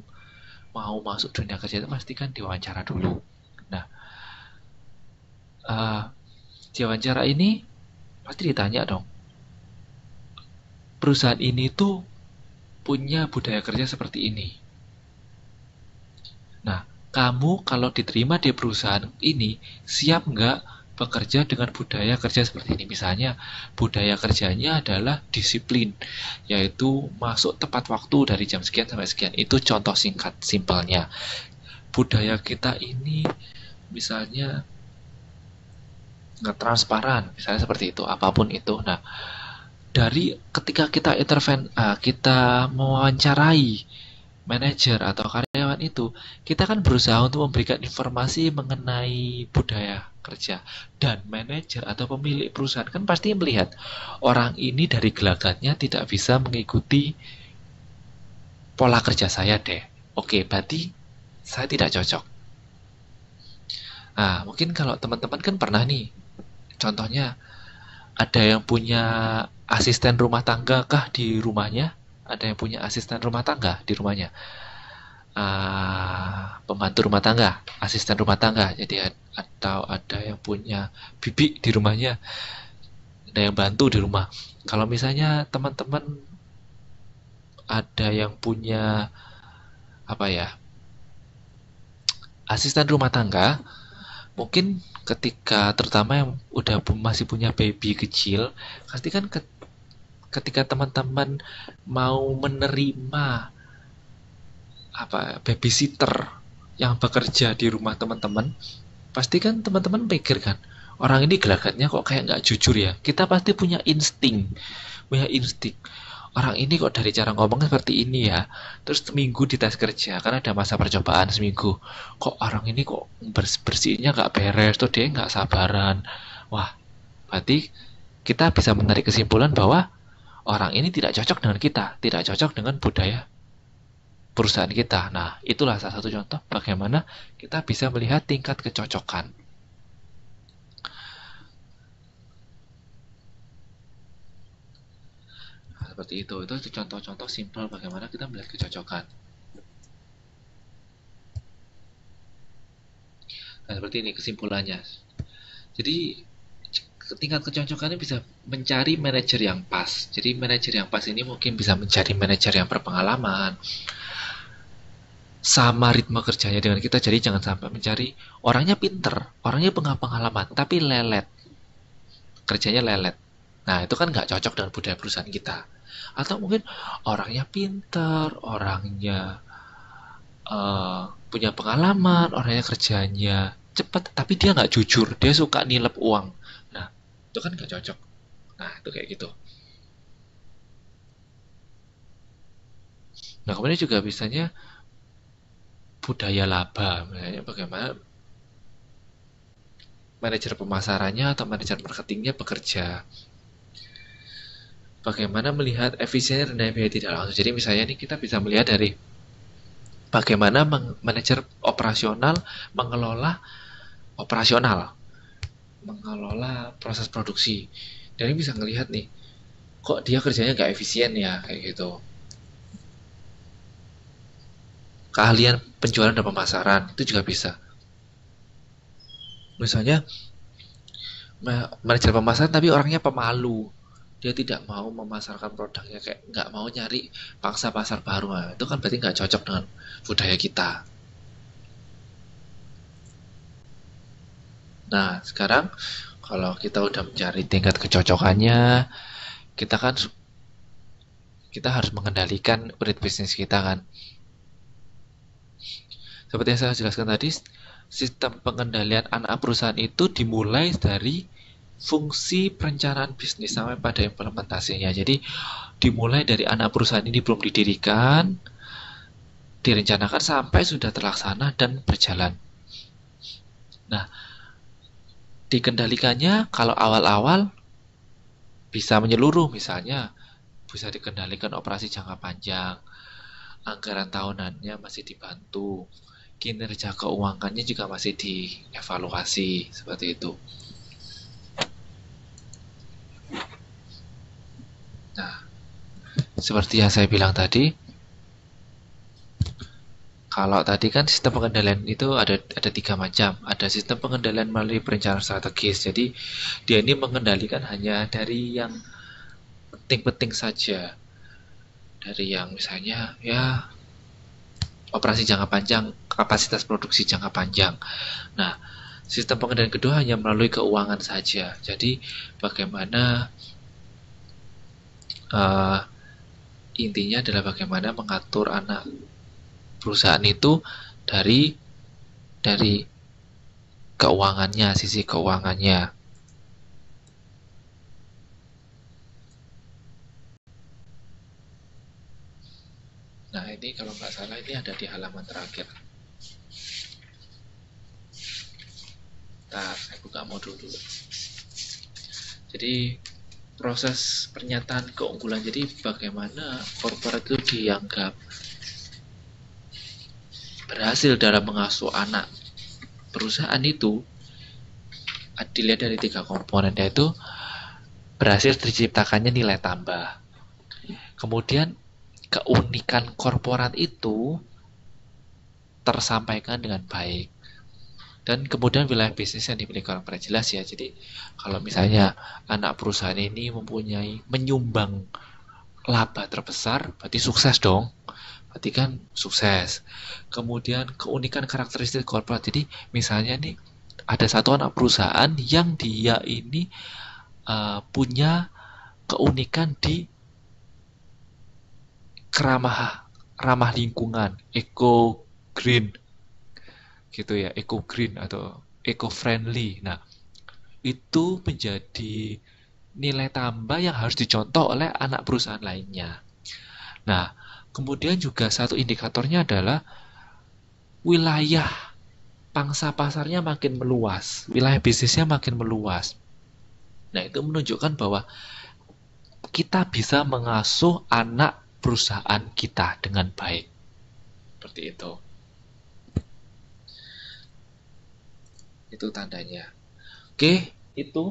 mau masuk dunia kerja itu pasti kan diwawancara dulu. Nah, di wawancara ini pasti ditanya dong, perusahaan ini tuh punya budaya kerja seperti ini. Nah, kamu kalau diterima di perusahaan ini, siap nggak bekerja dengan budaya kerja seperti ini? Misalnya, budaya kerjanya adalah disiplin, yaitu masuk tepat waktu dari jam sekian sampai sekian. Itu contoh singkat, simpelnya. Budaya kita ini, misalnya, nggak transparan, misalnya seperti itu, apapun itu. Nah, dari ketika kita mewawancarai manajer atau karyawan itu, kita kan berusaha untuk memberikan informasi mengenai budaya kerja. Dan manajer atau pemilik perusahaan kan pasti melihat orang ini dari gelagatnya tidak bisa mengikuti pola kerja saya deh. Oke, berarti saya tidak cocok. Nah, mungkin kalau teman-teman kan pernah nih, contohnya ada yang punya asisten rumah tangga kah di rumahnya? Ada yang punya asisten rumah tangga di rumahnya? Pembantu rumah tangga, asisten rumah tangga. Jadi atau ada yang punya bibi di rumahnya, ada yang bantu di rumah. Kalau misalnya teman-teman ada yang punya apa ya, asisten rumah tangga, mungkin ketika terutama yang udah masih punya baby kecil, pasti kan ketika teman-teman mau menerima babysitter yang bekerja di rumah teman-teman, pasti kan teman-teman pikir kan, orang ini gelagatnya kok kayak nggak jujur ya. Kita pasti punya insting. Orang ini kok dari cara ngomongnya seperti ini ya. Terus seminggu dites kerja, karena ada masa percobaan seminggu. Kok orang ini kok bersihnya nggak beres, tuh dia nggak sabaran. Wah, berarti kita bisa menarik kesimpulan bahwa orang ini tidak cocok dengan kita, tidak cocok dengan budaya perusahaan kita. Nah, itulah salah satu contoh bagaimana kita bisa melihat tingkat kecocokan. Nah, seperti itu. Itu contoh-contoh simpel bagaimana kita melihat kecocokan. Nah, seperti ini kesimpulannya. Jadi, tingkat kecocokannya bisa mencari manajer yang pas. Jadi, manajer yang pas ini mungkin bisa mencari manajer yang berpengalaman, sama ritme kerjanya dengan kita. Jadi jangan sampai mencari orangnya pinter, orangnya pengalaman, tapi lelet, kerjanya lelet. Nah, itu kan nggak cocok dengan budaya perusahaan kita. Atau mungkin orangnya pinter, orangnya punya pengalaman, orangnya kerjanya cepat, tapi dia nggak jujur, dia suka nilep uang. Nah, itu kan nggak cocok. Nah, itu kayak gitu. Nah, kemudian juga bisanya budaya laba, misalnya bagaimana manajer pemasarannya atau manajer marketingnya bekerja. Bagaimana melihat efisiensi dan biaya tidak langsung. Jadi misalnya ini kita bisa melihat dari bagaimana manajer operasional mengelola operasional, mengelola proses produksi. Dan ini bisa ngelihat nih, kok dia kerjanya nggak efisien ya, kayak gitu. Keahlian penjualan dan pemasaran itu juga bisa. Misalnya manajer pemasaran tapi orangnya pemalu, dia tidak mau memasarkan produknya, kayak nggak mau nyari pangsa pasar baru. Nah, itu kan berarti nggak cocok dengan budaya kita. Nah, sekarang kalau kita udah mencari tingkat kecocokannya, kita kan kita harus mengendalikan unit bisnis kita kan. Seperti yang saya jelaskan tadi, sistem pengendalian anak perusahaan itu dimulai dari fungsi perencanaan bisnis sampai pada implementasinya. Jadi dimulai dari anak perusahaan ini belum didirikan, direncanakan sampai sudah terlaksana dan berjalan. Nah, dikendalikannya kalau awal-awal bisa menyeluruh, misalnya bisa dikendalikan operasi jangka panjang, anggaran tahunannya masih dibantu, kinerja keuangannya juga masih dievaluasi, seperti itu. Nah, seperti yang saya bilang tadi, kalau tadi kan sistem pengendalian itu ada 3 macam. Ada sistem pengendalian melalui perencanaan strategis. Jadi dia ini mengendalikan hanya dari yang penting-penting saja. Dari yang misalnya ya operasi jangka panjang, kapasitas produksi jangka panjang. Nah, sistem pengendalian kedua hanya melalui keuangan saja. Jadi bagaimana uh, intinya adalah bagaimana mengatur anak perusahaan itu dari keuangannya, sisi keuangannya. Nah, ini kalau nggak salah ini ada di halaman terakhir. Nah, saya buka modul dulu. Jadi proses pernyataan keunggulan, jadi bagaimana korporat itu dianggap berhasil dalam mengasuh anak perusahaan itu dilihat dari 3 komponen, yaitu berhasil terciptakannya nilai tambah, kemudian keunikan korporat itu tersampaikan dengan baik, dan kemudian wilayah bisnis yang dimiliki korporat jelas ya. Jadi kalau misalnya anak perusahaan ini menyumbang laba terbesar, berarti sukses dong, berarti kan sukses. Kemudian keunikan karakteristik korporat, jadi misalnya nih ada satu anak perusahaan yang dia ini punya keunikan di keramah ramah lingkungan, eco green gitu ya, eco green atau eco friendly. Nah, itu menjadi nilai tambah yang harus dicontoh oleh anak perusahaan lainnya. Nah, kemudian juga satu indikatornya adalah wilayah pangsa pasarnya makin meluas, wilayah bisnisnya makin meluas. Nah, itu menunjukkan bahwa kita bisa mengasuh anak perusahaan kita dengan baik. Seperti itu. Itu tandanya. Oke, itu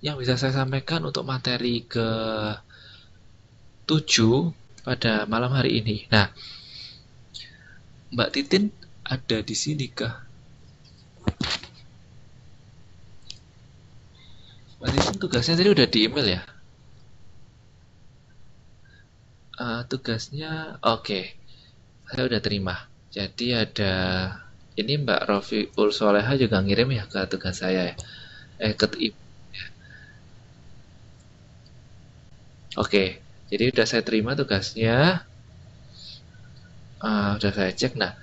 yang bisa saya sampaikan untuk materi ke 7 pada malam hari ini. Nah, Mbak Titin ada di sini kah? Mbak Titin tugasnya tadi udah di email ya? Tugasnya oke, saya udah terima. Jadi ada ini Mbak Rofiul Soleha juga ngirim ya ke tugas saya ya. Ke oke, jadi udah saya terima tugasnya. Udah saya cek. Nah,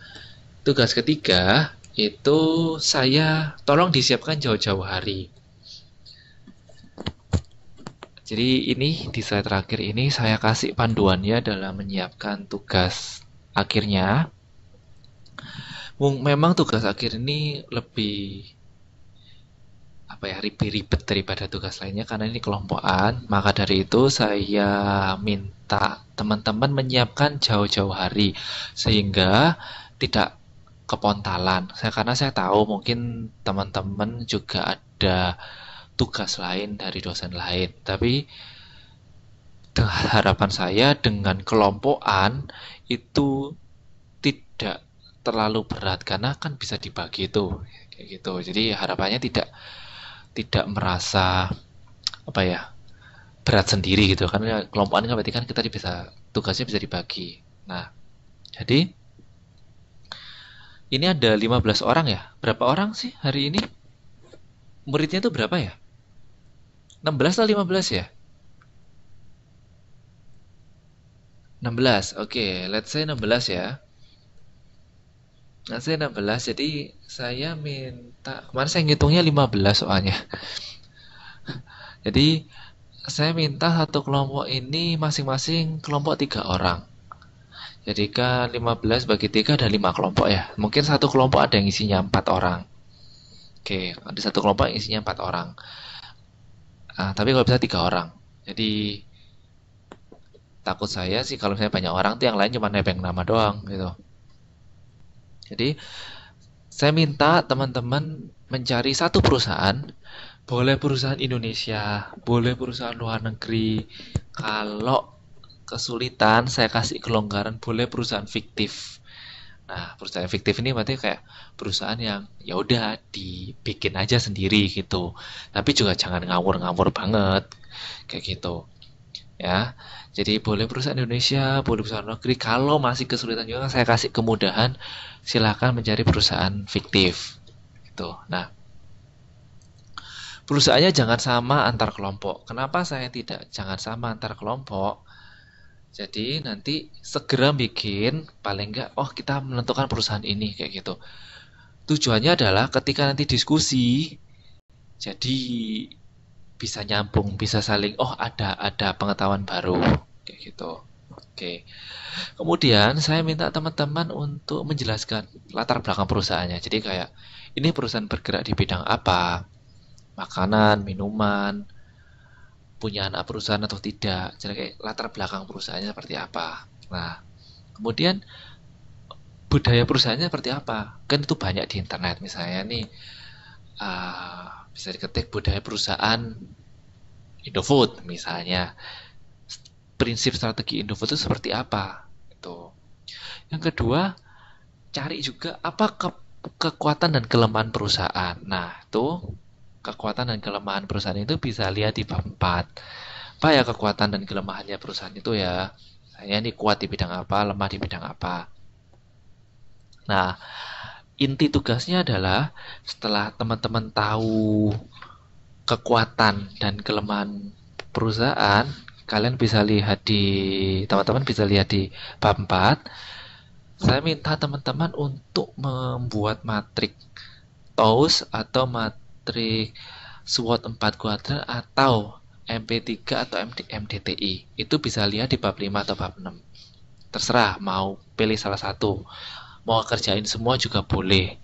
tugas ketiga itu saya tolong disiapkan jauh-jauh hari. Jadi ini di slide terakhir ini saya kasih panduannya dalam menyiapkan tugas akhirnya. Memang tugas akhir ini lebih apa ya, lebih ribet daripada tugas lainnya karena ini kelompokan. Maka dari itu saya minta teman-teman menyiapkan jauh-jauh hari sehingga tidak kepontalan. Karena saya tahu mungkin teman-teman juga ada tugas lain dari dosen lain. Tapi harapan saya dengan kelompokan itu tidak terlalu berat karena kan bisa dibagi tuh kayak gitu. Jadi harapannya tidak tidak merasa apa ya, berat sendiri gitu kan. Kelompokan kan berarti kan kita bisa tugasnya bisa dibagi. Nah, jadi ini ada 15 orang ya. Berapa orang sih hari ini? Muridnya itu berapa ya? 16 atau 15 ya? 16. Oke, let's say 16 ya. Let's say 16. Jadi saya minta, kemarin saya ngitungnya 15 soalnya. Jadi saya minta satu kelompok ini masing-masing kelompok 3 orang. Jadi kan 15 bagi 3 ada 5 kelompok ya. Mungkin satu kelompok ada yang isinya 4 orang. Oke, ada satu kelompok yang isinya 4 orang. Tapi kalau bisa 3 orang. Jadi takut saya sih kalau misalnya banyak orang tuh yang lain cuma nebeng nama doang gitu. Jadi saya minta teman-teman mencari satu perusahaan, boleh perusahaan Indonesia, boleh perusahaan luar negeri. Kalau kesulitan, saya kasih kelonggaran, boleh perusahaan fiktif. Nah, perusahaan fiktif ini berarti kayak perusahaan yang ya udah dibikin aja sendiri gitu. Tapi juga jangan ngawur-ngawur banget kayak gitu. Ya. Jadi boleh perusahaan Indonesia, boleh perusahaan luar negeri. Kalau masih kesulitan juga saya kasih kemudahan, silakan mencari perusahaan fiktif. Gitu. Nah, perusahaannya jangan sama antar kelompok. Kenapa saya tidak jangan sama antar kelompok? Jadi nanti segera bikin paling enggak, oh kita menentukan perusahaan ini kayak gitu. Tujuannya adalah ketika nanti diskusi, jadi bisa nyambung, bisa saling, oh ada pengetahuan baru kayak gitu. Oke. Kemudian saya minta teman-teman untuk menjelaskan latar belakang perusahaannya. Jadi kayak ini perusahaan bergerak di bidang apa? Makanan, minuman, punya anak perusahaan atau tidak. Jadi kayak latar belakang perusahaannya seperti apa. Nah, kemudian budaya perusahaannya seperti apa? Kan itu banyak di internet misalnya nih, bisa diketik budaya perusahaan Indofood misalnya. Prinsip strategi Indofood itu seperti apa? Itu. Yang kedua, cari juga apa kekuatan dan kelemahan perusahaan. Nah, itu kekuatan dan kelemahan perusahaan itu bisa lihat di bab 4. Apa ya kekuatan dan kelemahannya perusahaan itu ya? Saya ini kuat di bidang apa, lemah di bidang apa. Nah, inti tugasnya adalah setelah teman-teman tahu kekuatan dan kelemahan perusahaan, teman-teman bisa lihat di bab 4. Saya minta teman-teman untuk membuat matrik TOWS atau matrik SWOT 4 kuadran atau MP3 atau MDTI. Itu bisa lihat di bab 5 atau bab 6. Terserah mau pilih salah satu. Mau kerjain semua juga boleh.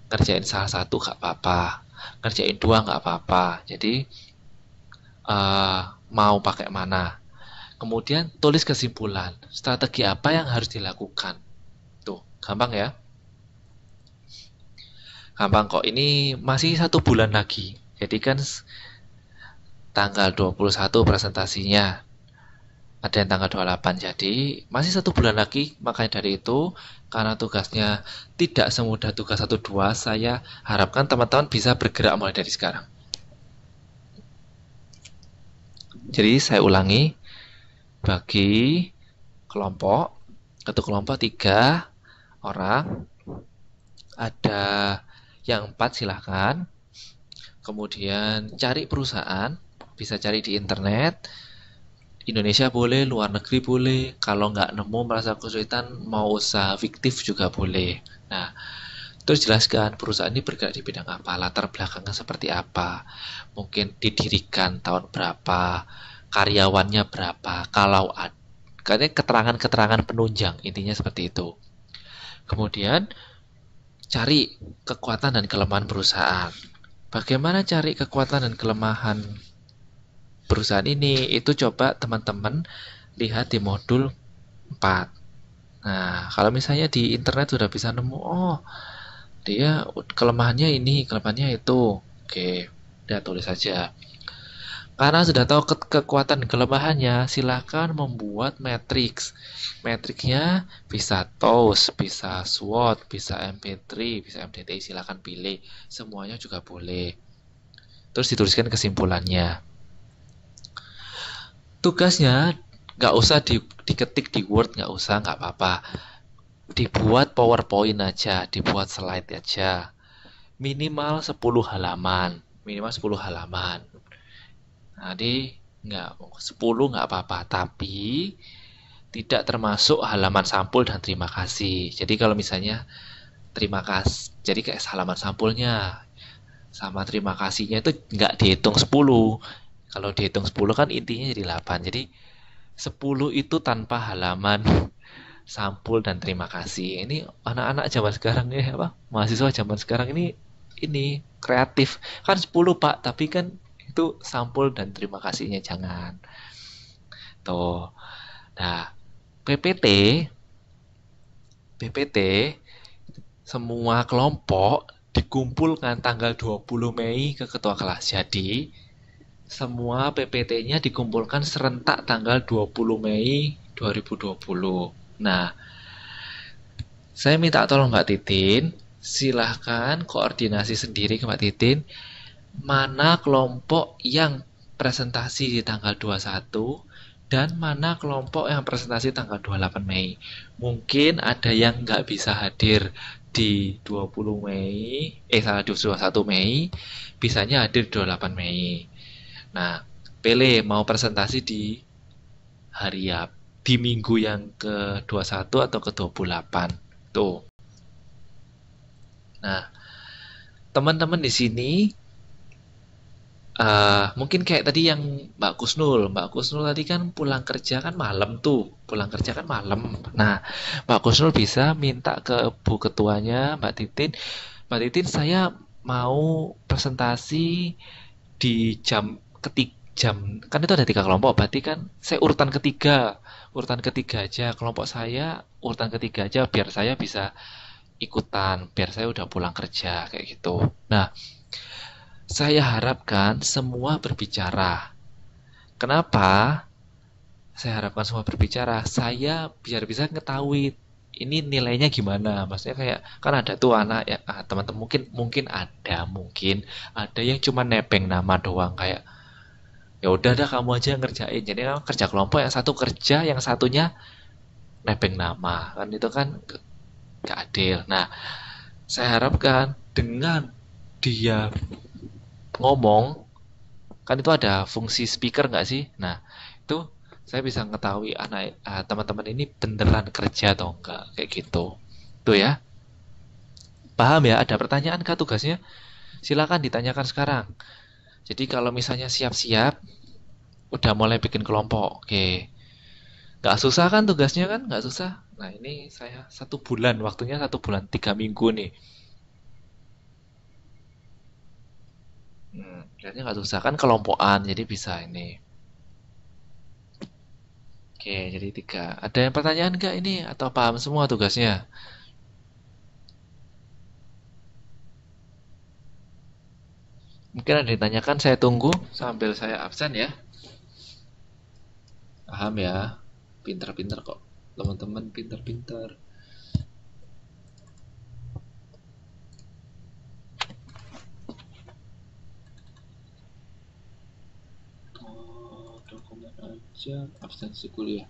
Kerjain salah satu gak apa-apa. Kerjain dua gak apa-apa. Jadi mau pakai mana. Kemudian tulis kesimpulan. Strategi apa yang harus dilakukan. Tuh, gampang ya. Gampang kok. Ini masih 1 bulan lagi. Jadi kan tanggal 21 presentasinya. Ada yang tanggal 28. Jadi masih 1 bulan lagi. Makanya dari itu, karena tugasnya tidak semudah tugas 1-2, saya harapkan teman-teman bisa bergerak mulai dari sekarang. Jadi saya ulangi, bagi kelompok, satu kelompok 3 orang, ada yang 4 silahkan. Kemudian cari perusahaan, bisa cari di internet, Indonesia boleh, luar negeri boleh. Kalau nggak nemu merasa kesulitan, mau usaha fiktif juga boleh. Nah, terus jelaskan perusahaan ini bergerak di bidang apa, latar belakangnya seperti apa, mungkin didirikan tahun berapa, karyawannya berapa, kalau ada. Katanya keterangan-keterangan penunjang, intinya seperti itu. Kemudian cari kekuatan dan kelemahan perusahaan. Bagaimana cari kekuatan dan kelemahan perusahaan ini? Itu coba teman-teman lihat di modul 4. Nah, kalau misalnya di internet sudah bisa nemu, oh dia kelemahannya ini, kelemahannya itu. Oke, udah tulis saja. Karena sudah tahu kekuatan dan kelemahannya, silahkan membuat matriks. Matriksnya bisa TOWS, bisa SWOT, bisa MP3, bisa MDTI, silahkan pilih. Semuanya juga boleh. Terus dituliskan kesimpulannya. Tugasnya nggak usah diketik di Word, nggak usah, nggak apa-apa. Dibuat PowerPoint aja, dibuat slide aja. Minimal 10 halaman. Minimal 10 halaman. Jadi nggak 10 nggak apa-apa, tapi tidak termasuk halaman sampul dan terima kasih. Jadi kalau misalnya terima kasih, jadi kayak halaman sampulnya sama terima kasihnya itu nggak dihitung 10. Kalau dihitung 10 kan intinya jadi 8. Jadi 10 itu tanpa halaman sampul dan terima kasih. Ini anak-anak zaman sekarang ya, apa? Mahasiswa zaman sekarang ini kreatif. Kan 10, Pak, tapi kan itu sampul dan terima kasihnya jangan. Tuh. Nah, PPT semua kelompok dikumpulkan tanggal 20 Mei ke ketua kelas. Jadi, semua PPT-nya dikumpulkan serentak tanggal 20 Mei 2020. Nah, saya minta tolong Mbak Titin, silahkan koordinasi sendiri ke Mbak Titin, mana kelompok yang presentasi di tanggal 21 dan mana kelompok yang presentasi tanggal 28 Mei. Mungkin ada yang nggak bisa hadir di 20 Mei, 21 Mei, bisanya hadir di 28 Mei. Nah, pilih mau presentasi di hari di minggu yang ke-21 atau ke-28. Tuh. Nah, teman-teman di sini mungkin kayak tadi yang Mbak Kusnul tadi kan pulang kerja kan malam tuh, Nah, Mbak Kusnul bisa minta ke Bu Ketuanya, Mbak Titin saya mau presentasi di jam kan itu ada 3 kelompok, berarti kan saya urutan ketiga aja, kelompok saya urutan ketiga aja biar saya bisa ikutan, biar saya udah pulang kerja kayak gitu. Nah, saya harapkan semua berbicara. Kenapa? Saya harapkan semua berbicara. Saya biar bisa ngetahui ini nilainya gimana. Maksudnya kayak kan ada tuh anak ya, teman-teman mungkin ada yang cuma nebeng nama doang kayak ya udah dah kamu aja yang ngerjain. Jadi kan kerja kelompok yang satu kerja, yang satunya nebeng nama. Kan itu kan gak adil. Nah, saya harapkan dengan dia ngomong kan itu ada fungsi speaker nggak sih? Nah, itu Saya bisa mengetahui teman-teman ini beneran kerja atau enggak, kayak gitu. Tuh ya. Paham ya? Ada pertanyaan kah tugasnya? Silakan ditanyakan sekarang. Jadi kalau misalnya siap-siap, udah mulai bikin kelompok. Oke. Nggak susah kan tugasnya kan? Nggak susah. Nah ini saya 1 bulan, waktunya 1 bulan, 3 minggu nih. Kayaknya nggak susah kan kelompokan, jadi bisa ini. Oke, jadi 3. Ada yang pertanyaan nggak ini? Atau paham semua tugasnya? Mungkin ada yang ditanyakan, saya tunggu sambil saya absen ya. Paham ya? Pinter-pinter kok. Teman-teman pinter-pinter. Oh, dokumen aja, absensi kuliah.